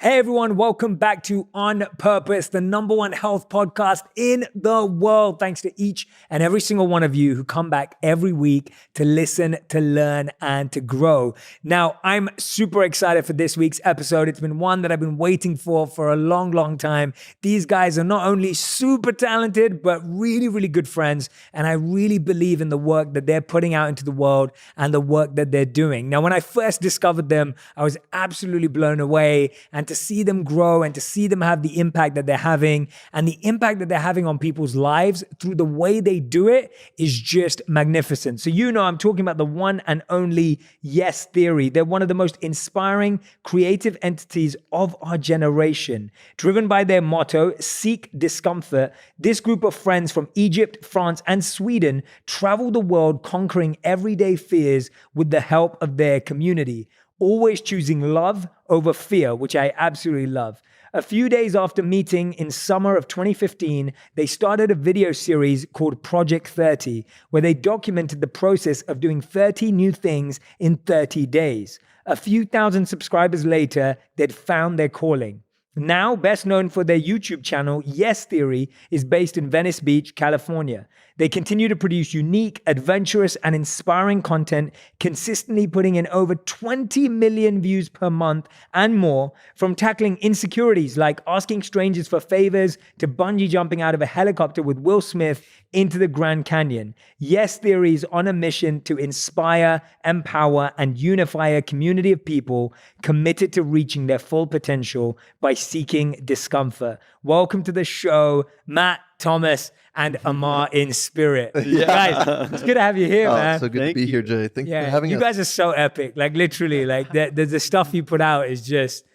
Hey everyone, welcome back to On Purpose, the number one health podcast in the world. Thanks to each and every single one of you who come back every week to listen, to learn, and to grow. Now, I'm super excited for this week's episode. It's been one that I've been waiting for a long, long time. These guys are not only super talented, but really, really good friends. And I really believe in the work that they're putting out into the world and the work that they're doing. Now, when I first discovered them, I was absolutely blown away. And to see them grow and to see them have the impact that they're having and the impact that they're having on people's lives through the way they do it is just magnificent. So you know I'm talking about the one and only Yes Theory. They're one of the most inspiring creative entities of our generation. Driven by their motto, seek discomfort, this group of friends from Egypt, France, and Sweden travel the world conquering everyday fears with the help of their community. Always choosing love over fear, which I absolutely love. A few days after meeting in summer of 2015, they started a video series called Project 30, where they documented the process of doing 30 new things in 30 days. A few thousand subscribers later, they'd found their calling. Now, best known for their YouTube channel, Yes Theory is based in Venice Beach, California. They continue to produce unique, adventurous, and inspiring content, consistently putting in over 20 million views per month and more, from tackling insecurities like asking strangers for favors to bungee jumping out of a helicopter with Will Smith into the Grand Canyon. Yes Theory is on a mission to inspire, empower, and unify a community of people committed to reaching their full potential by seeking discomfort. Welcome to the show, Matt, Thomas, and Amar in spirit. Yeah. Guys, it's good to have you here, man. So good to be here, Jay. Thank you for having us. You guys are so epic. Like literally, like the stuff you put out is just,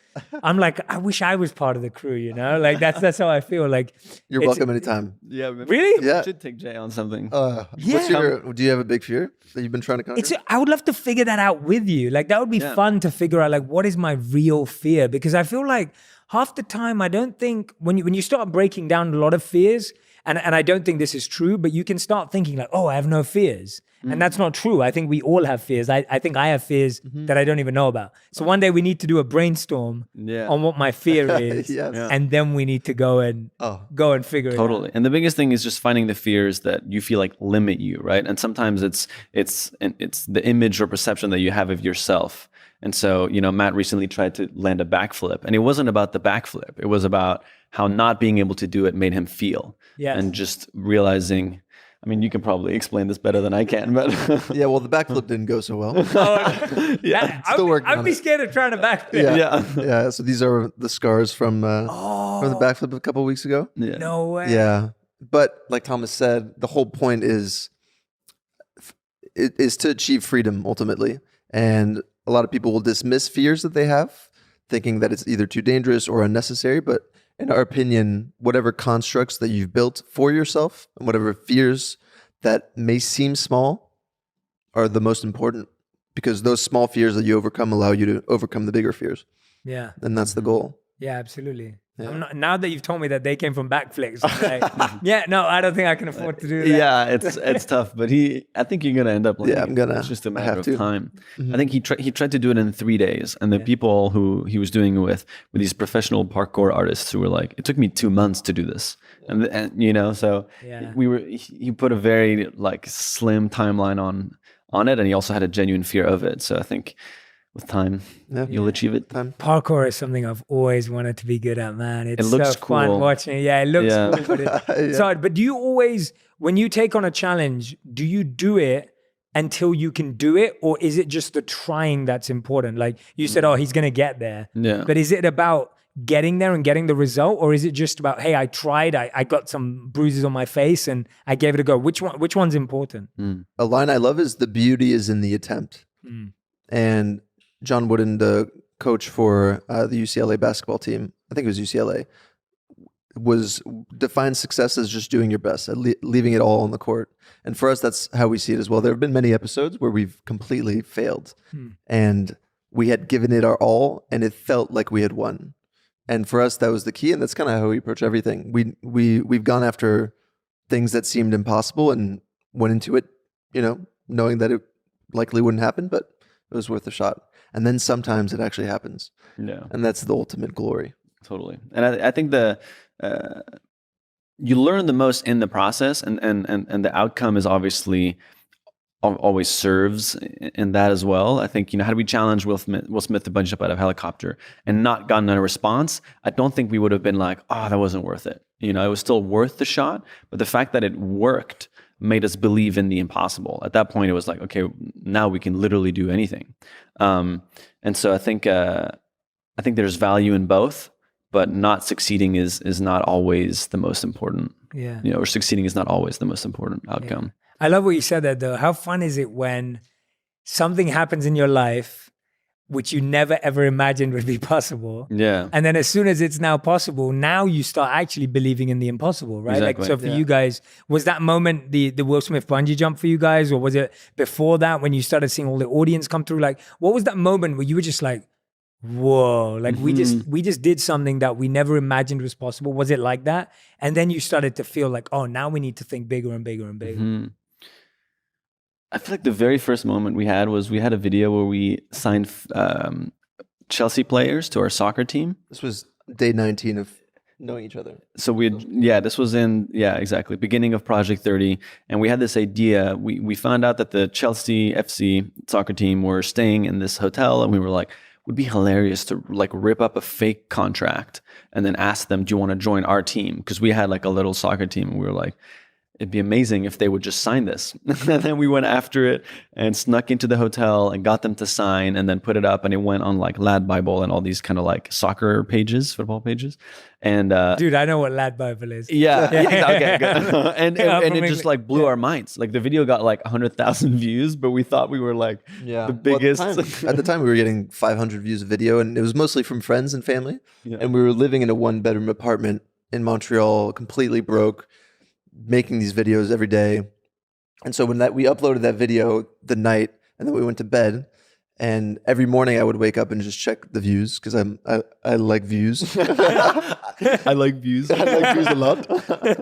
I'm like, I wish I was part of the crew, you know? Like that's how I feel. Like you're welcome anytime. Yeah. Really? Yeah. We should take Jay on something. Do you have a big fear that you've been trying to conquer? I would love to figure that out with you. Like that would be fun to figure out, like, what is my real fear? Because I feel like half the time, I don't think when you start breaking down a lot of fears, and I don't think this is true, but you can start thinking like, oh, I have no fears. And that's not true. I think we all have fears. I think I have fears that I don't even know about. So one day we need to do a brainstorm on what my fear is. And then we need to go and figure it out. Totally. And the biggest thing is just finding the fears that you feel like limit you, right? And sometimes it's the image or perception that you have of yourself. And so, you know, Matt recently tried to land a backflip, and it wasn't about the backflip. It was about how not being able to do it made him feel. Yes. And just realizing, I mean, you can probably explain this better than I can, but yeah, well, the backflip didn't go so well. Still working. I'd be scared of trying to backflip. Yeah. So these are the scars from the backflip a couple of weeks ago. Yeah. No way. Yeah, but like Thomas said, the whole point is to achieve freedom ultimately, and a lot of people will dismiss fears that they have, thinking that it's either too dangerous or unnecessary. But in our opinion, whatever constructs that you've built for yourself and whatever fears that may seem small are the most important, because those small fears that you overcome allow you to overcome the bigger fears. Yeah. And that's the goal. Yeah, absolutely. Yeah. Now that you've told me that they came from backflips, like, I don't think I can afford to do that. Yeah, it's tough, but I think you're gonna end up like, it's just a matter of time. I think he tried to do it in 3 days, and the people who he was doing it with these professional parkour artists who were like, it took me 2 months to do this. And you know, so he put a very like slim timeline on it, and he also had a genuine fear of it. So I think with time, you'll achieve it. Parkour is something I've always wanted to be good at, man. It looks so fun watching it. Yeah, it looks cool. But but do you always, when you take on a challenge, do you do it until you can do it? Or is it just the trying that's important? Like you said, oh, he's going to get there. Yeah. But is it about getting there and getting the result? Or is it just about, hey, I tried, I got some bruises on my face and I gave it a go? Which one's important? A line I love is, the beauty is in the attempt. And John Wooden, the coach for the UCLA basketball team, I think it was UCLA, defined success as just doing your best, leaving it all on the court. And for us, that's how we see it as well. There have been many episodes where we've completely failed, and we had given it our all, and it felt like we had won. And for us, that was the key, and that's kind of how we approach everything. We've gone after things that seemed impossible and went into it, you know, knowing that it likely wouldn't happen, but it was worth a shot. And then sometimes it actually happens. Yeah. And that's the ultimate glory. Totally. And I think you learn the most in the process, and the outcome is obviously always serves in that as well. I think, had we challenged Will Smith to bungee jump out of a helicopter and not gotten a response, I don't think we would have been like, oh, that wasn't worth it. It was still worth the shot, but the fact that it worked made us believe in the impossible. At that point, it was like, okay, now we can literally do anything. And so I think there's value in both, but not succeeding is not always the most important. Yeah. Or succeeding is not always the most important outcome. Yeah. I love what you said there, though. How fun is it when something happens in your life which you never ever imagined would be possible? Yeah. And then as soon as it's now possible, now you start actually believing in the impossible, right? Exactly. Like, so for you guys, was that moment the Will Smith bungee jump for you guys? Or was it before that when you started seeing all the audience come through? Like, what was that moment where you were just like, whoa, like we just did something that we never imagined was possible? Was it like that? And then you started to feel like, oh, now we need to think bigger and bigger and bigger. Mm-hmm. I feel like the very first moment we had a video where we signed Chelsea players to our soccer team. This was day 19 of knowing each other. So this was exactly, beginning of Project 30. And we had this idea. We found out that the Chelsea FC soccer team were staying in this hotel, and we were like, would be hilarious to like rip up a fake contract and then ask them, do you want to join our team? Because we had like a little soccer team, and we were like, it'd be amazing if they would just sign this. And then we went after it and snuck into the hotel and got them to sign, and then put it up, and it went on like Lad Bible and all these kind of like soccer pages, football pages. And dude, I know what Lad Bible is. Yeah. Okay, good. and it just like blew our minds. Like the video got like 100,000 views, but we thought we were like the biggest. Well, at the time we were getting 500 views a video, and it was mostly from friends and family. Yeah. And we were living in a 1-bedroom apartment in Montreal, completely broke, making these videos every day. And so when we uploaded that video the night, and then we went to bed, and every morning I would wake up and just check the views, because I like views. I like views. I like views a lot.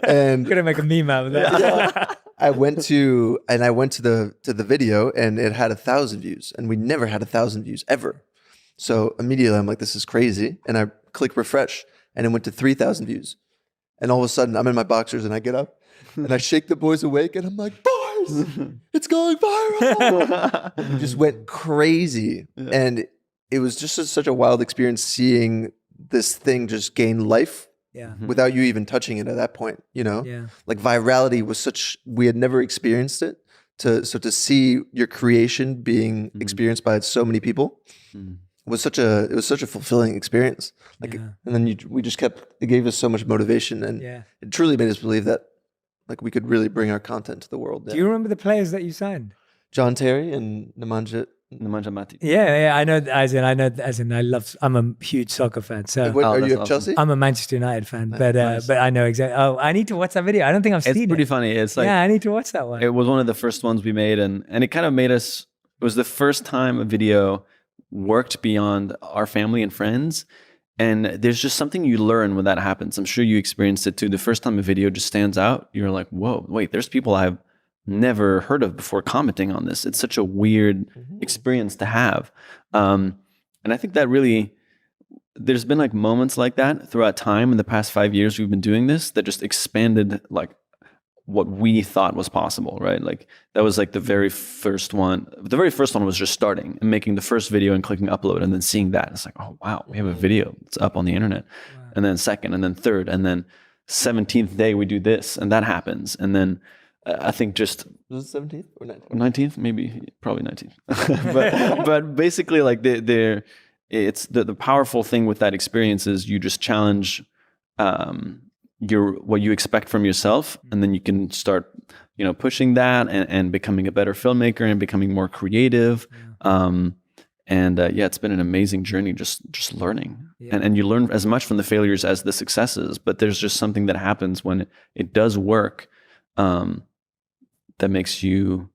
And I'm gonna make a meme out of that. Yeah. I went to the video, and it had 1,000 views, and we never had 1,000 views ever. So immediately I'm like, this is crazy. And I click refresh, and it went to 3,000 views. And all of a sudden I'm in my boxers, and I get up and I shake the boys awake, and I'm like, boys, it's going viral. It just went crazy. Yeah. And it was just such a wild experience seeing this thing just gain life without you even touching it at that point, Yeah. Like virality was we had never experienced it. So to see your creation being experienced by so many people was such a fulfilling experience. Like, and then it gave us so much motivation, and it truly made us believe that like we could really bring our content to the world. Do you remember the players that you signed? John Terry and Nemanja Matic. Yeah, I know. I'm a huge soccer fan. So are you at Chelsea? I'm a Manchester United fan, but I know exactly. Oh, I need to watch that video. I don't think I've seen it. It's pretty funny. It's like, I need to watch that one. It was one of the first ones we made, and it kind of made us. It was the first time a video worked beyond our family and friends. And there's just something you learn when that happens. I'm sure you experienced it too. The first time a video just stands out, you're like, whoa, wait, there's people I've never heard of before commenting on this. It's such a weird experience to have. And I think that really, there's been like moments like that throughout time in the past 5 years we've been doing this that just expanded like what we thought was possible, right? Like that was like the very first one. The very first one was just starting and making the first video and clicking upload, and then seeing that. It's like, oh, wow, we have a video. It's up on the internet. Wow. And then second, and then third, and then 17th day we do this, and that happens. And then I think just... Was it 17th or 19th? 19th, maybe, probably 19th. but basically like it's the powerful thing with that experience is you just challenge what you expect from yourself, and then you can start pushing that and becoming a better filmmaker and becoming more creative. It's been an amazing journey just learning. And you learn as much from the failures as the successes, but there's just something that happens when it does work that makes you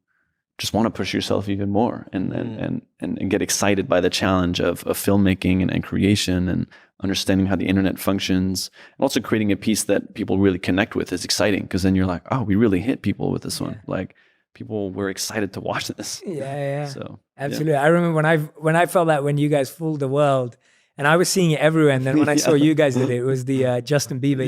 just want to push yourself even more and get excited by the challenge of filmmaking and creation and understanding how the internet functions, and also creating a piece that people really connect with is exciting, because then you're like, oh, we really hit people with this one. Like people were excited to watch this. Yeah. So absolutely. I remember when I felt that when you guys fooled the world, and I was seeing it everywhere. And then when I saw you guys did it, it was the Justin Bieber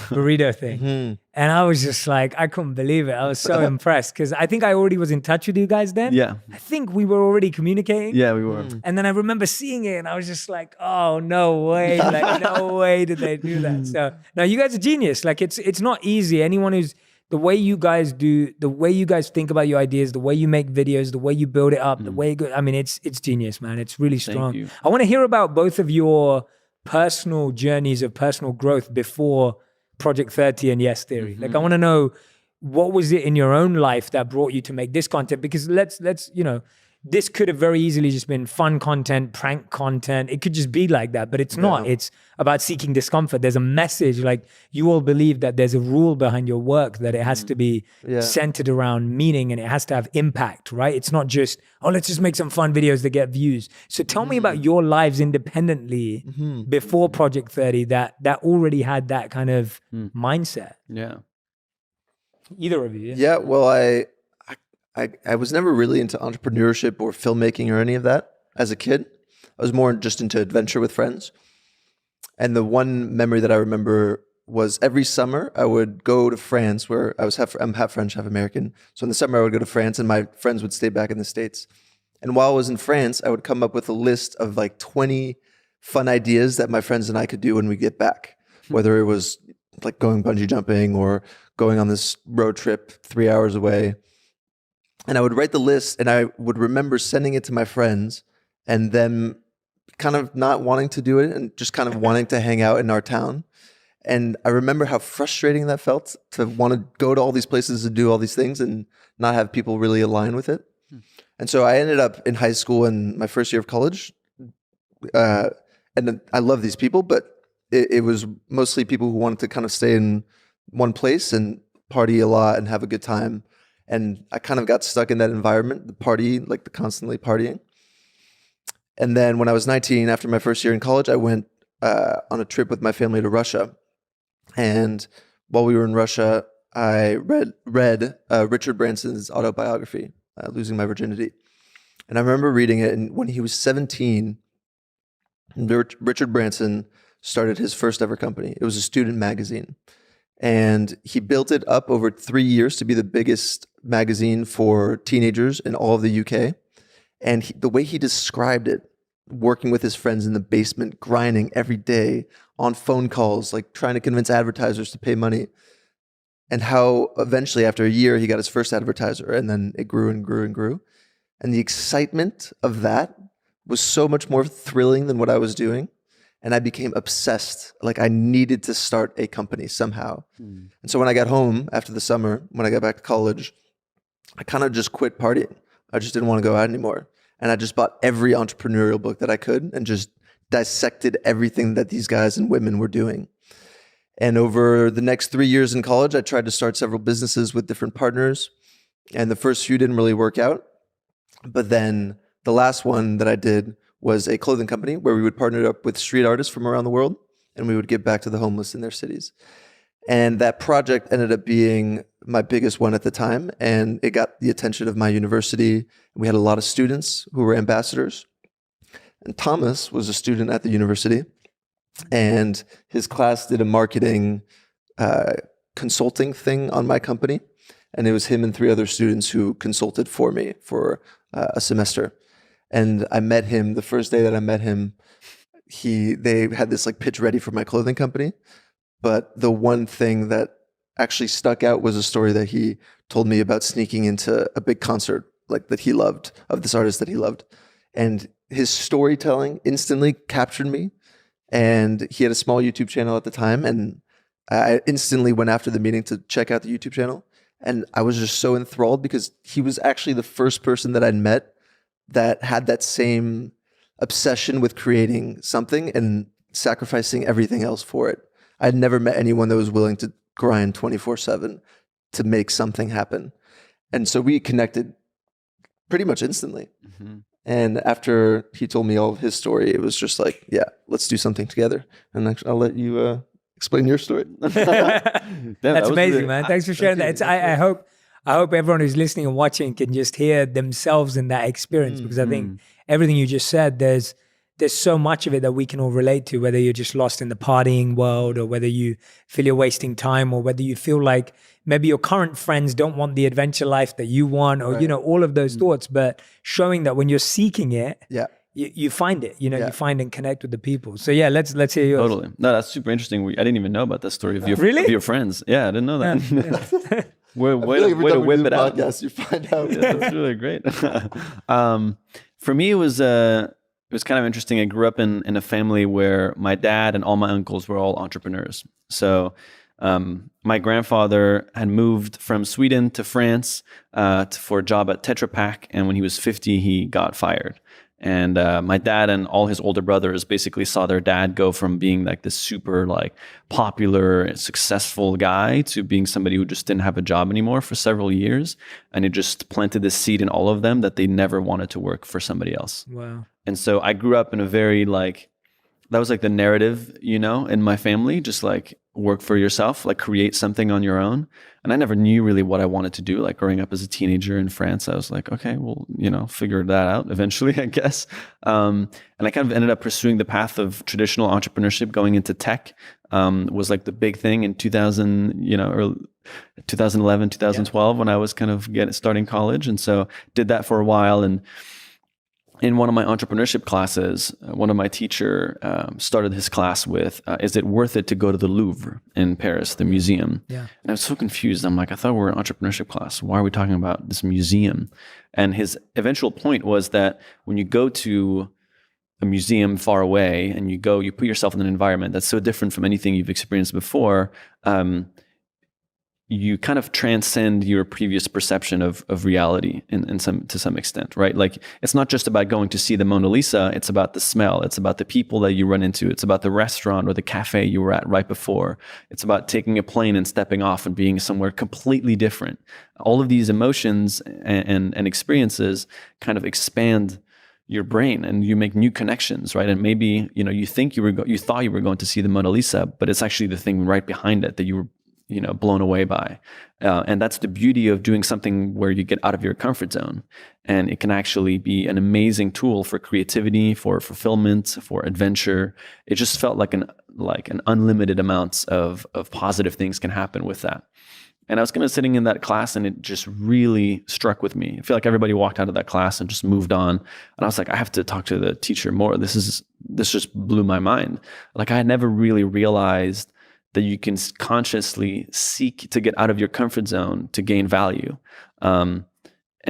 burrito thing. Mm-hmm. And I was just like, I couldn't believe it. I was so impressed because I think I already was in touch with you guys then. Yeah. I think we were already communicating. Yeah, we were. And then I remember seeing it and I was just like, oh, no way. Like, no way did they do that. So, no, you guys are genius. Like, it's not easy. Anyone who's, the way you guys do, the way you guys think about your ideas, the way you make videos, the way you build it up, the way you go, I mean, it's genius, man. It's really strong. I want to hear about both of your personal journeys of personal growth before Project 30 and Yes Theory. Like, I want to know, what was it in your own life that brought you to make this content? Because let's this could have very easily just been fun content, prank content. It could just be like that, but it's not. It's about seeking discomfort. There's a message. Like, you all believe that there's a rule behind your work, that it has to be centered around meaning and it has to have impact, right? It's not just, oh, let's just make some fun videos that get views. So tell me about your lives independently before Project 30 that already had that kind of mindset. Yeah. Either of you. Yeah, well, I was never really into entrepreneurship or filmmaking or any of that as a kid. I was more just into adventure with friends. And the one memory that I remember was every summer I would go to France, where I'm half French, half American. So in the summer I would go to France and my friends would stay back in the States. And while I was in France, I would come up with a list of like 20 fun ideas that my friends and I could do when we get back, whether it was like going bungee jumping or going on this road trip 3 hours away. And I would write the list and I would remember sending it to my friends and them kind of not wanting to do it and just kind of wanting to hang out in our town. And I remember how frustrating that felt to want to go to all these places and do all these things and not have people really align with it. And so I ended up in high school and my first year of college. And I love these people, but it was mostly people who wanted to kind of stay in one place and party a lot and have a good time. And I kind of got stuck in that environment, the party, like the constantly partying. And then when I was 19, after my first year in college, I went on a trip with my family to Russia. And while we were in Russia, I read Richard Branson's autobiography, Losing My Virginity. And I remember reading it, and when he was 17, Richard Branson started his first ever company. It was a student magazine. And he built it up over 3 years to be the biggest magazine for teenagers in all of the UK. And the way he described it, working with his friends in the basement, grinding every day on phone calls, like trying to convince advertisers to pay money, and how eventually after a year, he got his first advertiser, and then it grew and grew and grew. And the excitement of that was so much more thrilling than what I was doing. And I became obsessed. Like, I needed to start a company somehow. And so when I got home after the summer, when I got back to college, I kind of just quit partying. I just didn't want to go out anymore. And I just bought every entrepreneurial book that I could and just dissected everything that these guys and women were doing. And over the next 3 years in college, I tried to start several businesses with different partners. And the first few didn't really work out. But then the last one that I did was a clothing company where we would partner up with street artists from around the world, and we would give back to the homeless in their cities. And that project ended up being my biggest one at the time, and it got the attention of my university. We had a lot of students who were ambassadors. And Thomas was a student at the university, and his class did a marketing consulting thing on my company. And it was him and 3 other students who consulted for me for a semester. And I met him the first day that I met him. They had this like pitch ready for my clothing company. But the one thing that actually stuck out was a story that he told me about sneaking into a big concert like that he loved, of this artist that he loved. And his storytelling instantly captured me. And he had a small YouTube channel at the time. And I instantly went after the meeting to check out the YouTube channel. And I was just so enthralled because he was actually the first person that I'd met that had that same obsession with creating something and sacrificing everything else for it. I'd never met anyone that was willing to grind 24/7 to make something happen. And so we connected pretty much instantly. And after he told me all of his story, it was just like, yeah, let's do something together. And I'll let you explain your story. That's amazing, man. Thanks for sharing that. I hope I hope everyone who's listening and watching can just hear themselves in that experience, because I think everything you just said, there's so much of it that we can all relate to, whether you're just lost in the partying world, or whether you feel you're wasting time, or whether you feel like maybe your current friends don't want the adventure life that you want, or, all of those thoughts, but showing that when you're seeking it, you find it, you find and connect with the people. So let's hear yours. Totally. No, that's super interesting. I didn't even know about that story of your friends. Yeah, I didn't know that. Way to whip it out. Podcast, you find out. Yeah, that's really great. For me, it was kind of interesting. I grew up in a family where my dad and all my uncles were all entrepreneurs. So my grandfather had moved from Sweden to France for a job at Tetra Pak, and when he was 50, he got fired. And my dad and all his older brothers basically saw their dad go from being like this super like popular, successful guy to being somebody who just didn't have a job anymore for several years. And it just planted this seed in all of them that they never wanted to work for somebody else. Wow. And so I grew up in a very that was like the narrative, in my family, just like work for yourself, like create something on your own. And I never knew really what I wanted to do. Like growing up as a teenager in France, I was like, okay, well, figure that out eventually, I guess. And I kind of ended up pursuing the path of traditional entrepreneurship, going into tech, was like the big thing in 2011, 2012, when I was kind of starting college. And so did that for a while. And in one of my entrepreneurship classes, one of my teacher started his class with, is it worth it to go to the Louvre in Paris, the museum? Yeah. And I was so confused. I'm like, I thought we were an entrepreneurship class. Why are we talking about this museum? And his eventual point was that when you go to a museum far away and you put yourself in an environment that's so different from anything you've experienced before, you kind of transcend your previous perception of reality to some extent, right? Like it's not just about going to see the Mona Lisa, it's about the smell, it's about the people that you run into, it's about the restaurant or the cafe you were at right before, it's about taking a plane and stepping off and being somewhere completely different. All of these emotions and experiences kind of expand your brain and you make new connections, right? And maybe, you think you thought you were going to see the Mona Lisa, but it's actually the thing right behind it that you were blown away by. And that's the beauty of doing something where you get out of your comfort zone. And it can actually be an amazing tool for creativity, for fulfillment, for adventure. It just felt like an unlimited amounts of positive things can happen with that. And I was kind of sitting in that class and it just really struck with me. I feel like everybody walked out of that class and just moved on. And I was like, I have to talk to the teacher more. This just blew my mind. Like I had never really realized that you can consciously seek to get out of your comfort zone to gain value. And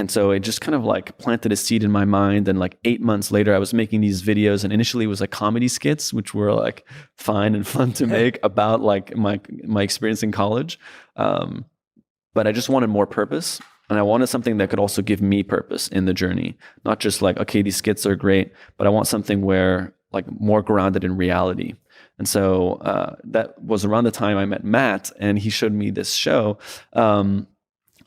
so it just kind of like planted a seed in my mind. And like 8 months later, I was making these videos, and initially it was like comedy skits, which were like fine and fun to make about like my experience in college. But I just wanted more purpose. And I wanted something that could also give me purpose in the journey. Not just like, okay, these skits are great, but I want something where like more grounded in reality. And so that was around the time I met Matt, and he showed me this show on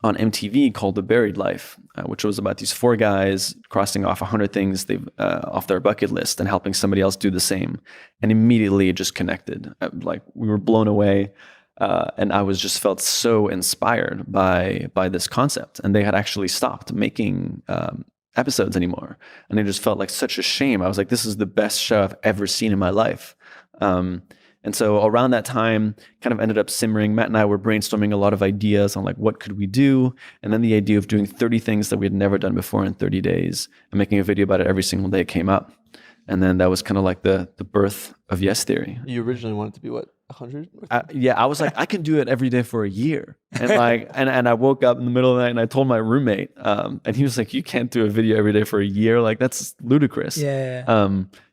MTV called The Buried Life, which was about these 4 guys crossing off 100 things they've off their bucket list and helping somebody else do the same. And immediately it just connected. Like we were blown away. And I was just felt so inspired by this concept. And they had actually stopped making episodes anymore. And it just felt like such a shame. I was like, this is the best show I've ever seen in my life. And so around that time, kind of ended up simmering. Matt and I were brainstorming a lot of ideas on like, what could we do? And then the idea of doing 30 things that we had never done before in 30 days and making a video about it every single day came up. And then that was kind of like the birth of Yes Theory. You originally wanted to be what, 100? Yeah, I was like, I can do it every day for a year. And like, and I woke up in the middle of the night and I told my roommate, and he was like, you can't do a video every day for a year. Like that's ludicrous. Yeah.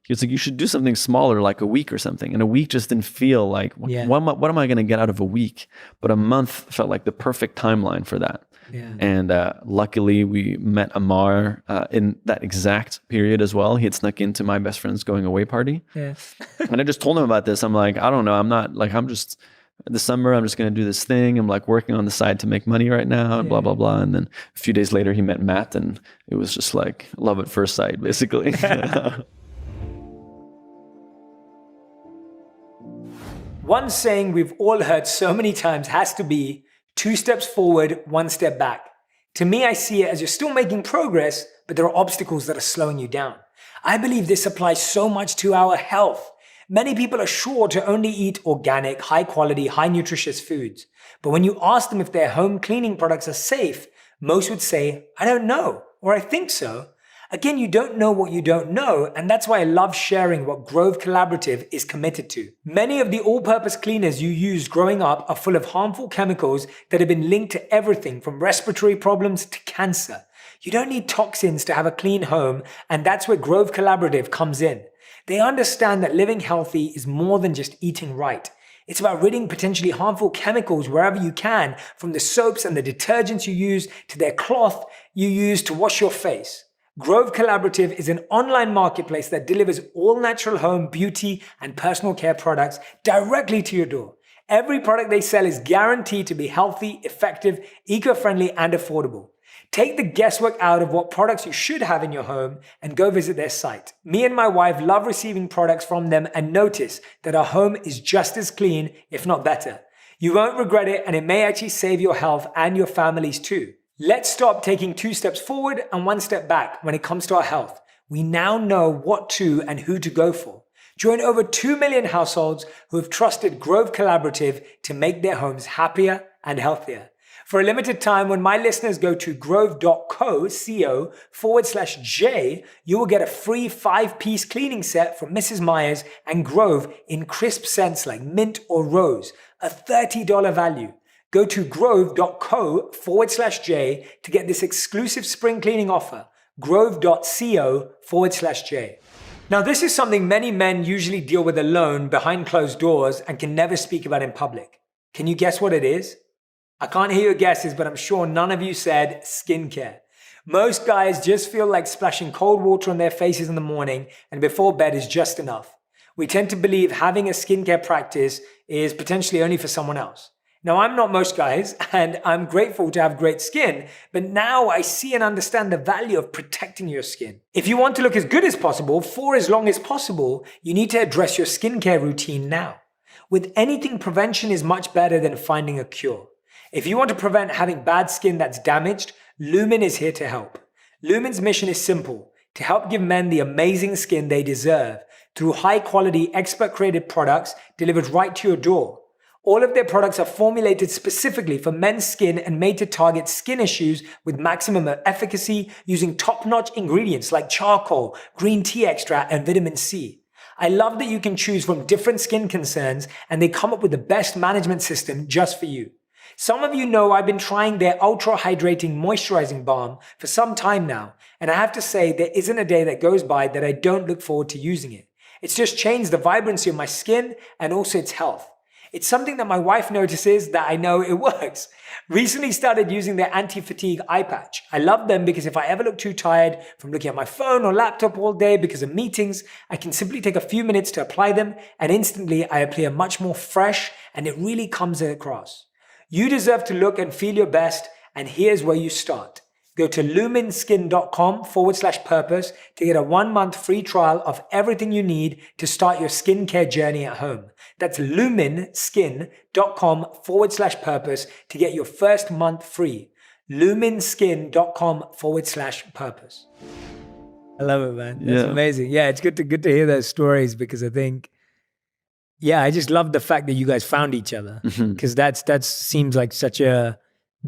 He was like, you should do something smaller, like a week or something. And a week just didn't feel like, what am I going to get out of a week? But a month felt like the perfect timeline for that. Yeah. And luckily we met Amar in that exact period as well. He had snuck into my best friend's going away party. Yeah. And I just told him about this. I'm like, I don't know. This summer, I'm just going to do this thing. I'm like working on the side to make money right now and blah, blah, blah. And then a few days later he met Matt and it was just like love at first sight, basically. One saying we've all heard so many times has to be, 2 steps forward, 1 step back. To me, I see it as you're still making progress, but there are obstacles that are slowing you down. I believe this applies so much to our health. Many people are sure to only eat organic, high quality, high nutritious foods. But when you ask them if their home cleaning products are safe, most would say, I don't know, or I think so. Again, you don't know what you don't know, and that's why I love sharing what Grove Collaborative is committed to. Many of the all-purpose cleaners you used growing up are full of harmful chemicals that have been linked to everything from respiratory problems to cancer. You don't need toxins to have a clean home, and that's where Grove Collaborative comes in. They understand that living healthy is more than just eating right. It's about ridding potentially harmful chemicals wherever you can, from the soaps and the detergents you use to their cloth you use to wash your face. Grove Collaborative is an online marketplace that delivers all natural home, beauty, and personal care products directly to your door. Every product they sell is guaranteed to be healthy, effective, eco-friendly, and affordable. Take the guesswork out of what products you should have in your home and go visit their site. Me and my wife love receiving products from them and notice that our home is just as clean, if not better. You won't regret it, and it may actually save your health and your families too. Let's stop taking 2 steps forward and 1 step back when it comes to our health. We now know what to and who to go for. Join over 2 million households who have trusted Grove Collaborative to make their homes happier and healthier. For a limited time, when my listeners go to grove.co/J, you will get a free 5-piece cleaning set from Mrs. Myers and Grove in crisp scents like mint or rose, a $30 value. Go to grove.co/J to get this exclusive spring cleaning offer, grove.co/J. Now, this is something many men usually deal with alone behind closed doors and can never speak about in public. Can you guess what it is? I can't hear your guesses, but I'm sure none of you said skincare. Most guys just feel like splashing cold water on their faces in the morning and before bed is just enough. We tend to believe having a skincare practice is potentially only for someone else. Now, I'm not most guys, and I'm grateful to have great skin, but now I see and understand the value of protecting your skin. If you want to look as good as possible for as long as possible, you need to address your skincare routine now. With anything, prevention is much better than finding a cure. If you want to prevent having bad skin that's damaged, Lumen is here to help. Lumen's mission is simple: to help give men the amazing skin they deserve through high-quality, expert-created products delivered right to your door. All of their products are formulated specifically for men's skin and made to target skin issues with maximum efficacy using top-notch ingredients like charcoal, green tea extract, and vitamin C. I love that you can choose from different skin concerns and they come up with the best management system just for you. Some of you know I've been trying their ultra hydrating moisturizing balm for some time now, and I have to say there isn't a day that goes by that I don't look forward to using it. It's just changed the vibrancy of my skin and also its health. It's something that my wife notices that I know it works. Recently started using their anti-fatigue eye patch. I love them because if I ever look too tired from looking at my phone or laptop all day because of meetings, I can simply take a few minutes to apply them and instantly I appear much more fresh and it really comes across. You deserve to look and feel your best, and here's where you start. Go to lumenskin.com/purpose to get a 1-month free trial of everything you need to start your skincare journey at home. That's lumenskin.com/purpose to get your first month free. lumenskin.com/purpose. I love it, man. That's amazing. Yeah, it's good to hear those stories because I think, I just love the fact that you guys found each other because that seems like such a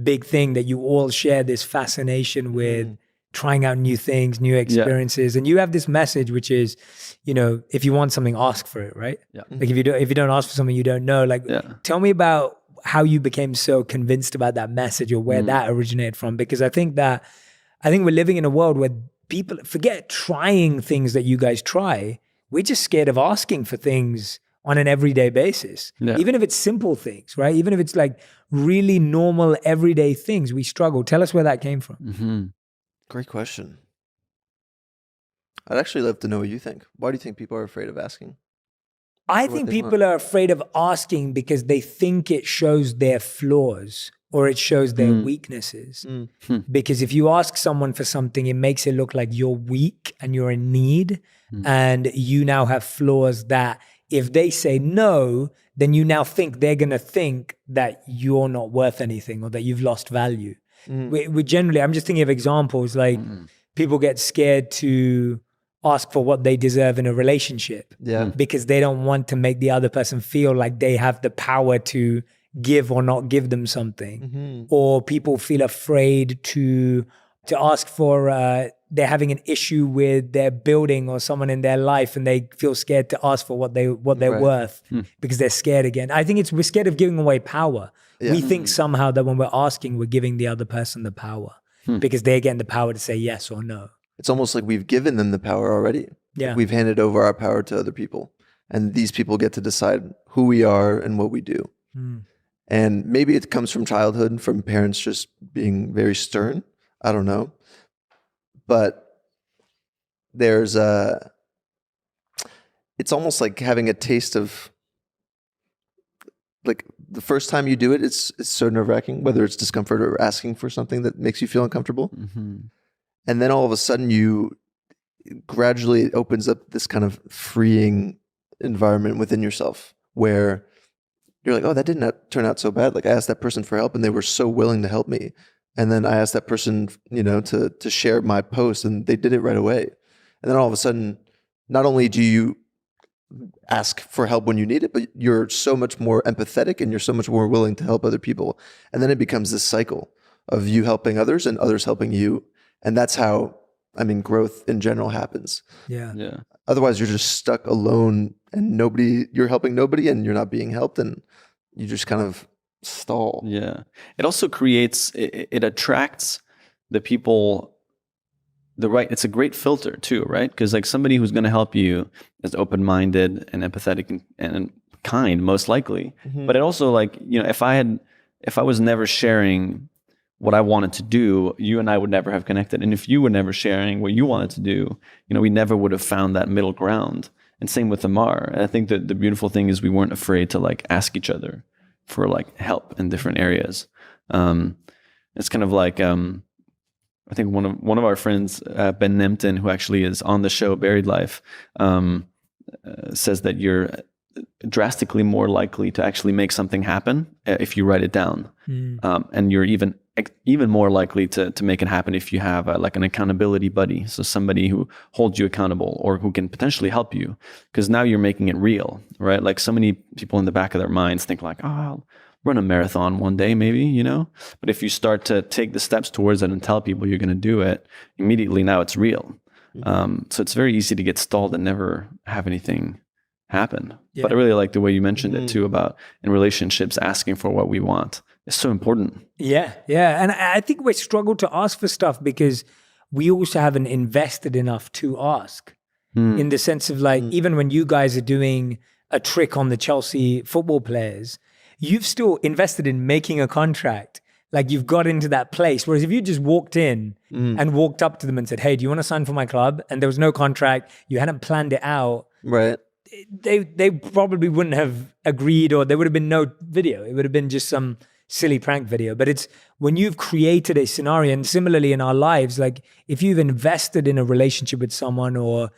big thing that you all share this fascination with trying out new things, new experiences. And you have this message, which is, if you want something, ask for it, right? Yeah. Like if you don't ask for something you don't know, tell me about how you became so convinced about that message or where that originated from. Because I think we're living in a world where people forget trying things that you guys try. We're just scared of asking for things on an everyday basis. Yeah. Even if it's simple things, right? Even if it's like really normal everyday things, we struggle. Tell us where that came from. Mm-hmm. Great question. I'd actually love to know what you think. Why do you think people are afraid of asking? I think people are afraid of asking because they think it shows their flaws or it shows their weaknesses. Because if you ask someone for something, it makes it look like you're weak and you're in need and you now have flaws that if they say no, then you now think they're going to think that you're not worth anything or that you've lost value. We generally, I'm just thinking of examples like people get scared to ask for what they deserve in a relationship because they don't want to make the other person feel like they have the power to give or not give them something. Or people feel afraid to ask for, they're having an issue with their building or someone in their life and they feel scared to ask for what they're worth because they're scared again. I think we're scared of giving away power. We think somehow that when we're asking, we're giving the other person the power because they're getting the power to say yes or no. It's almost like we've given them the power already. Yeah. Like we've handed over our power to other people. And these people get to decide who we are and what we do. And maybe it comes from childhood, from parents just being very stern. I don't know. But there's it's almost like having a taste of, like the first time you do it, it's so nerve-wracking, whether it's discomfort or asking for something that makes you feel uncomfortable. And then all of a sudden gradually it opens up this kind of freeing environment within yourself where you're like, oh, that didn't turn out so bad. Like I asked that person for help and they were so willing to help me. And then I asked that person, to share my post and they did it right away. And then all of a sudden, not only do you ask for help when you need it, but you're so much more empathetic and you're so much more willing to help other people. And then it becomes this cycle of you helping others and others helping you. And that's how, growth in general happens. Yeah. Otherwise, you're just stuck alone and you're helping nobody and you're not being helped and you just kind of stall. Yeah. It also it attracts the people, it's a great filter too, right? Because like somebody who's going to help you is open-minded and empathetic and kind, most likely. But it also if I was never sharing what I wanted to do, you and I would never have connected. And if you were never sharing what you wanted to do, we never would have found that middle ground. And same with Amar. And I think that the beautiful thing is we weren't afraid to ask each other for help in different areas. It's kind of like, I think one of our friends, Ben Nemton, who actually is on the show Buried Life, says that you're drastically more likely to actually make something happen if you write it down. And you're even more likely to make it happen if you have an accountability buddy. So somebody who holds you accountable or who can potentially help you, because now you're making it real, right? Like so many people in the back of their minds think I'll run a marathon one day, maybe, but if you start to take the steps towards it and tell people you're going to do it, immediately now it's real. So it's very easy to get stalled and never have anything happen. But I really like the way you mentioned it too, about in relationships, asking for what we want. It's so important. Yeah. And I think we struggle to ask for stuff because we also haven't invested enough to ask, in the sense of even when you guys are doing a trick on the Chelsea football players, you've still invested in making a contract. You've got into that place. Whereas if you just walked in and walked up to them and said, hey, do you want to sign for my club? And there was no contract, you hadn't planned it out. Right. They probably wouldn't have agreed, or there would have been no video. It would have been just some silly prank video. But it's when you've created a scenario, and similarly in our lives, if you've invested in a relationship with someone or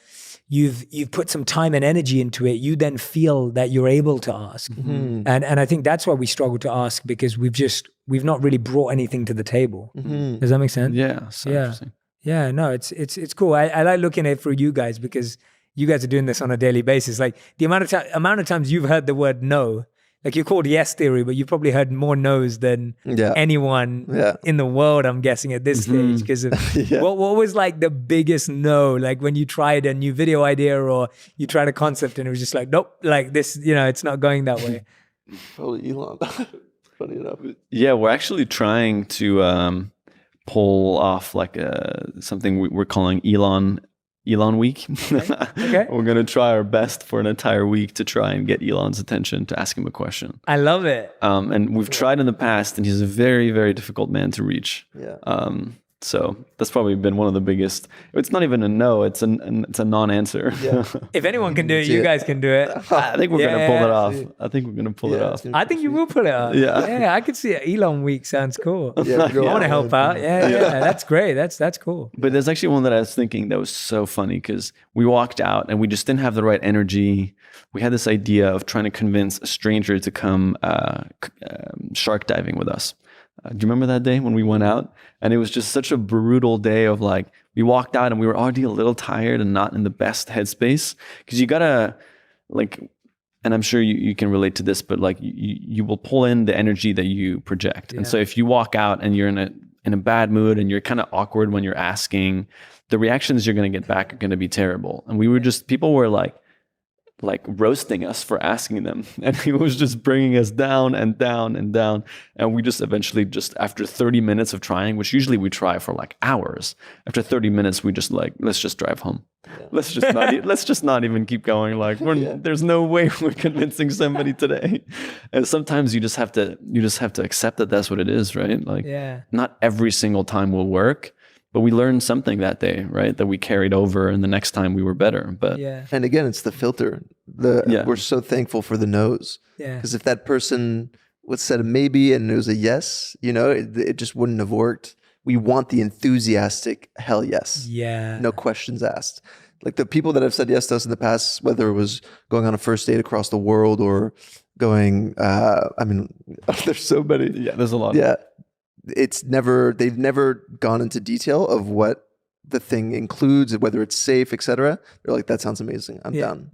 you've put some time and energy into it, you then feel that you're able to ask. And I think that's why we struggle to ask, because we've not really brought anything to the table. Does that make sense? Yeah. So interesting. Yeah, no, it's cool. I like looking at it for you guys because you guys are doing this on a daily basis. The amount of times you've heard the word no, you're called yes theory, but you probably heard more no's than anyone in the world, I'm guessing, at this stage. Because of what was the biggest no? When you tried a new video idea or you tried a concept and it was just nope, this, it's not going that way. Probably Elon. Funny enough. Yeah, we're actually trying to pull off something we're calling Elon Week. Okay. We're going to try our best for an entire week to try and get Elon's attention, to ask him a question. I love it. And we've tried in the past, and he's a very, very difficult man to reach. Yeah. So that's probably been one of the biggest. It's not even a no; it's a non-answer. Yeah. If anyone can do it, you guys can do it. I think we're gonna pull it off. I think we're gonna pull it off. I think you will pull it off. Yeah, I could see it. Elon Week sounds cool. Yeah, I want to help out. Yeah, that's great. That's cool. But there's actually one that I was thinking that was so funny because we walked out and we just didn't have the right energy. We had this idea of trying to convince a stranger to come shark diving with us. Do you remember that day when we went out? And it was just such a brutal day of like, we walked out and we were already a little tired and not in the best headspace. Because you gotta like, and I'm sure you can relate to this, but like you will pull in the energy that you project. And so if you walk out and you're in a bad mood and you're kind of awkward when you're asking, the reactions you're gonna get back are gonna be terrible. And we were just, people were like roasting us for asking them, and he was just bringing us down and down and down, and we just eventually just after 30 minutes of trying, which usually we try for like hours, after 30 minutes we just like, let's just drive home. Let's just not even keep going. Like there's no way we're convincing somebody today. And sometimes you just have to accept that that's what it is, right? Like not every single time will work. But we learned something that day, right? That we carried over, and the next time we were better. But and again, it's the filter. We're so thankful for the no's. Because if that person would said a maybe and it was a yes, it just wouldn't have worked. We want the enthusiastic hell yes. Yeah. No questions asked. Like the people that have said yes to us in the past, whether it was going on a first date across the world or going, there's so many. Yeah, there's a lot. Yeah. They've never gone into detail of what the thing includes, whether it's safe, etc. They're like, that sounds amazing. I'm down.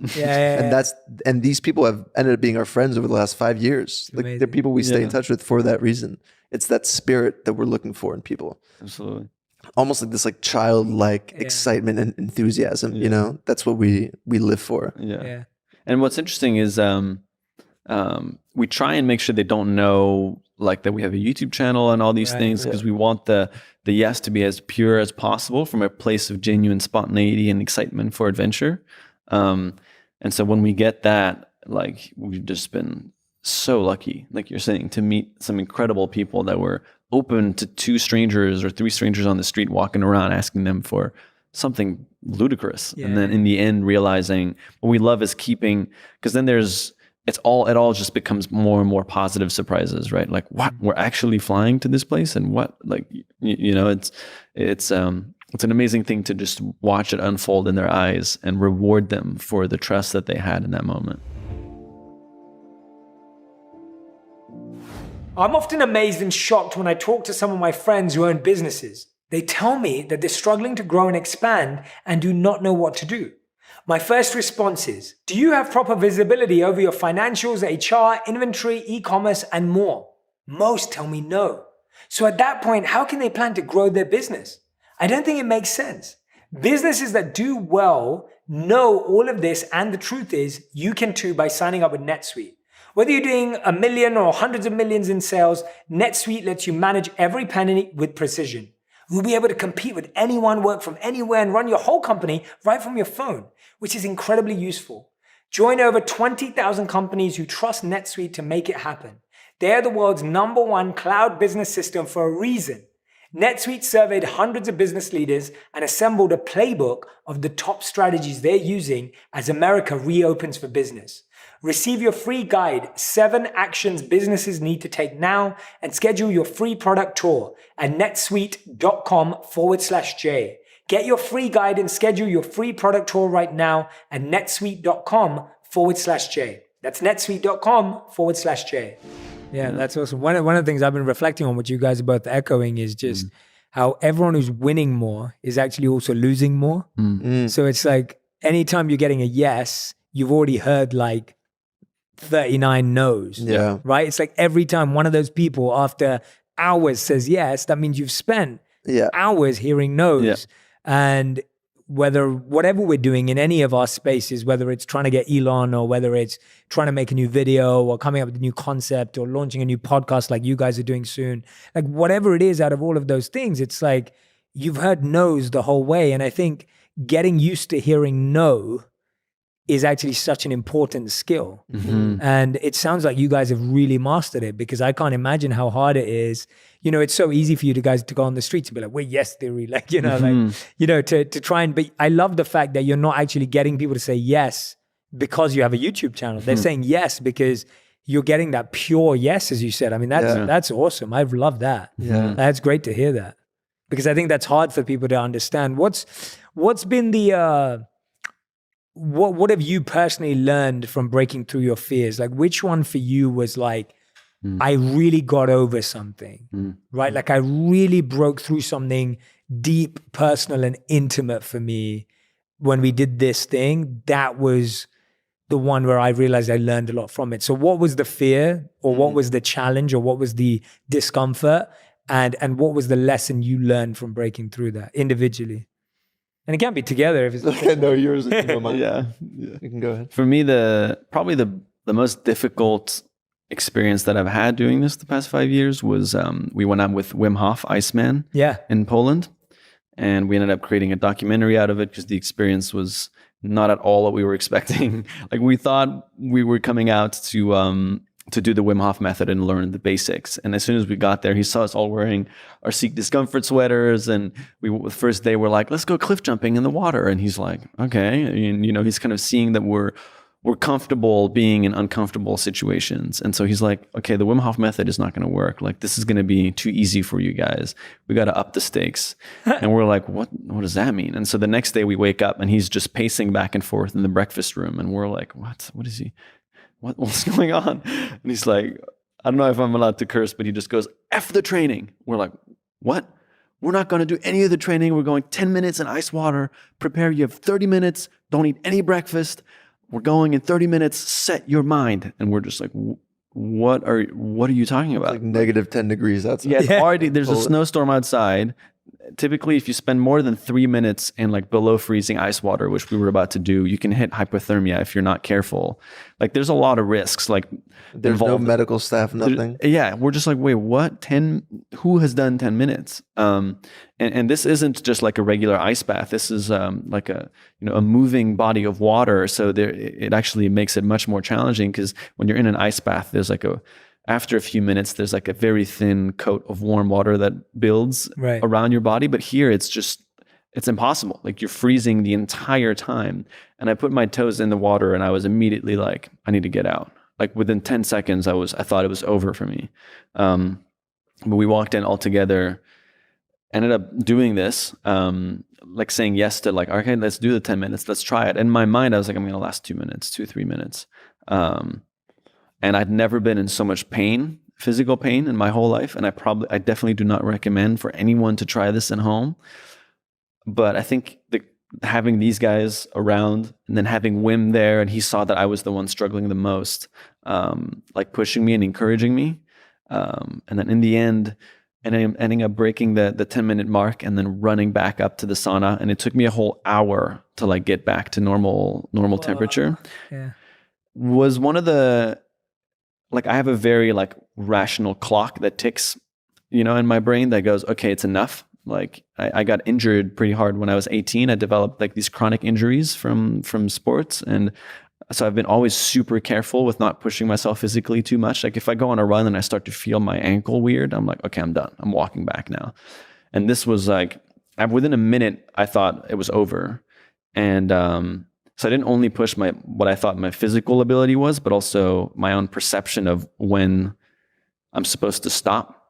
And these people have ended up being our friends over the last 5 years. Like they're people we stay in touch with for that reason. It's that spirit that we're looking for in people. Absolutely. Almost like this like childlike excitement and enthusiasm, that's what we live for. Yeah. And what's interesting is we try and make sure they don't know like that we have a YouTube channel and all these things, because we want the yes to be as pure as possible from a place of genuine spontaneity and excitement for adventure. And so when we get that, like we've just been so lucky, like you're saying, to meet some incredible people that were open to 2 strangers or 3 strangers on the street walking around asking them for something ludicrous. And then in the end realizing what we love is keeping, because then it all just becomes more and more positive surprises, right? Like, what, we're actually flying to this place, and what, like, it's an amazing thing to just watch it unfold in their eyes and reward them for the trust that they had in that moment. I'm often amazed and shocked when I talk to some of my friends who own businesses. They tell me that they're struggling to grow and expand and do not know what to do. My first response is, do you have proper visibility over your financials, HR, inventory, e-commerce, and more? Most tell me no. So at that point, how can they plan to grow their business? I don't think it makes sense. Businesses that do well know all of this, and the truth is, you can too by signing up with NetSuite. Whether you're doing $1 million or hundreds of millions in sales, NetSuite lets you manage every penny with precision. You'll be able to compete with anyone, work from anywhere, and run your whole company right from your phone, which is incredibly useful. Join over 20,000 companies who trust NetSuite to make it happen. They're the world's #1 cloud business system for a reason. NetSuite surveyed hundreds of business leaders and assembled a playbook of the top strategies they're using as America reopens for business. Receive your free guide, 7 actions businesses need to take now, and schedule your free product tour at netsuite.com/J. Get your free guide and schedule your free product tour right now at netsuite.com/J. That's netsuite.com/J. Yeah, that's awesome. One of the things I've been reflecting on, what you guys are both echoing, is just how everyone who's winning more is actually also losing more. So it's like anytime you're getting a yes, you've already heard like 39 no's. Yeah. Right? It's like every time one of those people after hours says yes, that means you've spent hours hearing no's. Yeah. And whatever we're doing in any of our spaces, whether it's trying to get Elon or whether it's trying to make a new video or coming up with a new concept or launching a new podcast like you guys are doing soon, like whatever it is out of all of those things, it's like you've heard no's the whole way. And I think getting used to hearing no is actually such an important skill. Mm-hmm. And it sounds like you guys have really mastered it, because I can't imagine how hard it is. You know, it's so easy for you guys to go on the streets and be like, well, yes, theory, like, you know, like, you know, to try and, but I love the fact that you're not actually getting people to say yes because you have a YouTube channel. They're saying yes because you're getting that pure yes, as you said. I mean, that's awesome. I've loved that. Yeah. That's great to hear that, because I think that's hard for people to understand. What's been the, what have you personally learned from breaking through your fears? Like, which one for you was like, I really got over something, right? Like I really broke through something deep, personal, and intimate for me when we did this thing. That was the one where I realized I learned a lot from it. So what was the fear, or what was the challenge, or what was the discomfort, and what was the lesson you learned from breaking through that individually? And it can't be together if it's okay. No, yours. Yeah, you can go ahead. For me, probably the most difficult experience that I've had doing this the past 5 years was we went out with Wim Hof Iceman in Poland, and we ended up creating a documentary out of it because the experience was not at all what we were expecting. Like, we thought we were coming out to do the Wim Hof method and learn the basics. And as soon as we got there, he saw us all wearing our Seek Discomfort sweaters. And the first day we're like, let's go cliff jumping in the water. And he's like, okay. And, you know, he's kind of seeing that we're comfortable being in uncomfortable situations. And so he's like, okay, the Wim Hof method is not going to work. Like, this is going to be too easy for you guys. We got to up the stakes. And we're like, what does that mean? And so the next day we wake up and he's just pacing back and forth in the breakfast room. And we're like, what is he? What's going on? And he's like, I don't know if I'm allowed to curse, but he just goes, F the training. We're like, what? We're not going to do any of the training. We're going 10 minutes in ice water. Prepare. You have 30 minutes. Don't eat any breakfast. We're going in 30 minutes. Set your mind. And we're just like, what are you talking about? It's like negative 10 degrees outside. Yeah, already there's a snowstorm outside. Typically, if you spend more than 3 minutes in like below freezing ice water, which we were about to do, you can hit hypothermia if you're not careful. Like, there's a lot of risks. Like, there's no medical staff, nothing. Yeah, we're just like, wait, what? Who has done 10 minutes? And this isn't just like a regular ice bath. This is like a moving body of water. So it actually makes it much more challenging, because when you're in an ice bath, there's like after a few minutes, there's like a very thin coat of warm water that builds around your body. But here it's impossible. Like, you're freezing the entire time. And I put my toes in the water and I was immediately like, I need to get out. Like, within 10 seconds, I thought it was over for me. But we walked in all together, ended up doing this, like saying yes to like, okay, let's do the 10 minutes. Let's try it. In my mind, I was like, I'm going to last 2 minutes, 3 minutes. And I'd never been in so much pain, physical pain, in my whole life. And I definitely do not recommend for anyone to try this at home. But I think having these guys around, and then having Wim there, and he saw that I was the one struggling the most, like pushing me and encouraging me. And then in the end, ending up breaking the 10-minute mark and then running back up to the sauna. And it took me a whole hour to like get back to normal temperature. Yeah. Was one of the, like, I have a very like rational clock that ticks, in my brain that goes, okay, it's enough. Like, I got injured pretty hard when I was 18. I developed like these chronic injuries from sports. And so I've been always super careful with not pushing myself physically too much. Like, if I go on a run and I start to feel my ankle weird, I'm like, okay, I'm done. I'm walking back now. And this was like, within a minute, I thought it was over. And, so I didn't only push what I thought my physical ability was, but also my own perception of when I'm supposed to stop.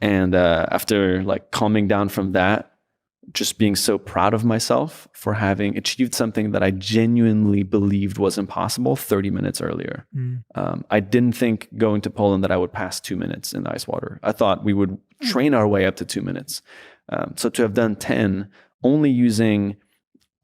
And after like calming down from that, just being so proud of myself for having achieved something that I genuinely believed was impossible 30 minutes earlier. I didn't think going to Poland that I would pass 2 minutes in the ice water. I thought we would train our way up to 2 minutes. So to have done 10, only using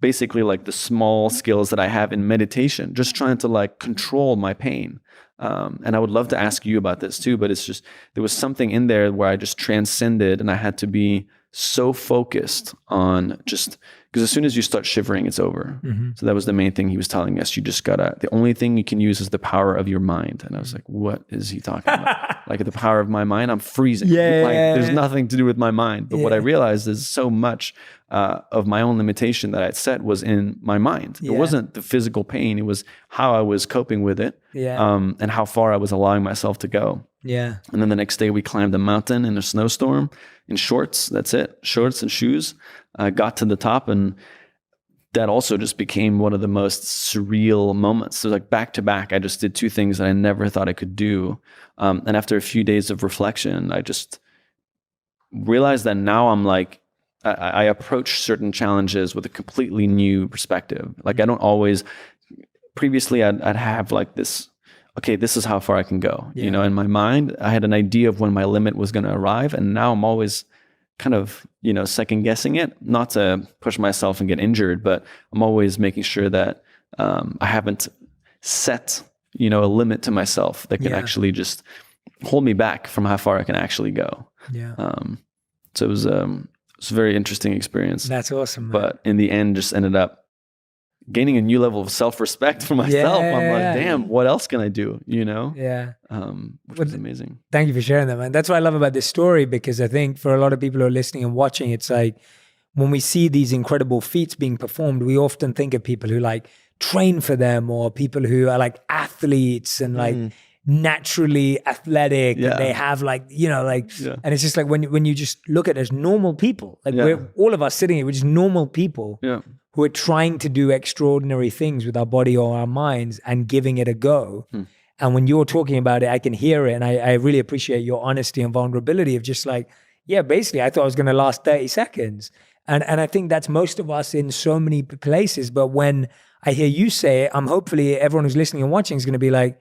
basically like the small skills that I have in meditation, just trying to like control my pain. And I would love to ask you about this too, but it's just, there was something in there where I just transcended, and I had to be so focused on just, because as soon as you start shivering, it's over. So that was the main thing he was telling us. You just gotta, the only thing you can use is the power of your mind. And I was like, what is he talking about? Like the power of my mind? I'm freezing. There's nothing to do with my mind. But what I realized is so much of my own limitation that I'd set was in my mind. It wasn't the physical pain. It was how I was coping with it and how far I was allowing myself to go. And then the next day we climbed a mountain in a snowstorm in shorts. That's it. Shorts and shoes. I got to the top, and that also just became one of the most surreal moments. So like back to back, I just did two things that I never thought I could do. And after a few days of reflection, I just realized that now I'm like, I approach certain challenges with a completely new perspective. Like I don't always, previously I'd have like this, okay, this is how far I can go. You know, in my mind, I had an idea of when my limit was going to arrive. And now I'm always kind of, you know, second guessing it, not to push myself and get injured, but I'm always making sure that I haven't set, you know, a limit to myself that can actually just hold me back from how far I can actually go. So it was a very interesting experience. That's awesome, man. But in the end, just ended up gaining a new level of self-respect for myself. I'm like, damn, what else can I do? You know? Which was amazing. Thank you for sharing that, man. That's what I love about this story, because I think for a lot of people who are listening and watching, it's like when we see these incredible feats being performed, we often think of people who like train for them, or people who are like athletes and like naturally athletic and they have like, you know, like, and it's just like when you just look at it as normal people, like we're all of us sitting here, we're just normal people who are trying to do extraordinary things with our body or our minds and giving it a go. And when you're talking about it, I can hear it. And I really appreciate your honesty and vulnerability of just like, basically I thought I was going to last 30 seconds. And I think that's most of us in so many places. But when I hear you say it, hopefully everyone who's listening and watching is going to be like,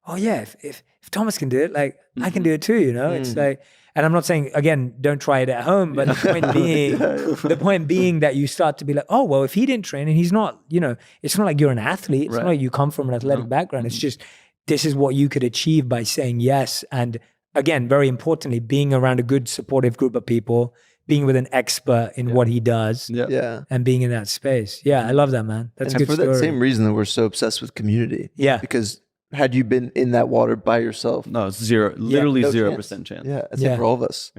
oh yeah, if Thomas can do it, like I can do it too, you know? It's like, and I'm not saying, again, don't try it at home, but the point being that you start to be like, oh, well, if he didn't train and he's not, you know, it's not like you're an athlete. It's not like you come from an athletic background. It's just, this is what you could achieve by saying yes. And again, very importantly, being around a good supportive group of people, being with an expert in what he does and being in that space. Yeah, I love that, man. That's a good story. For that same reason that we're so obsessed with community. Because had you been in that water by yourself? No, it's zero, literally 0% chance. Yeah, I think for all of us.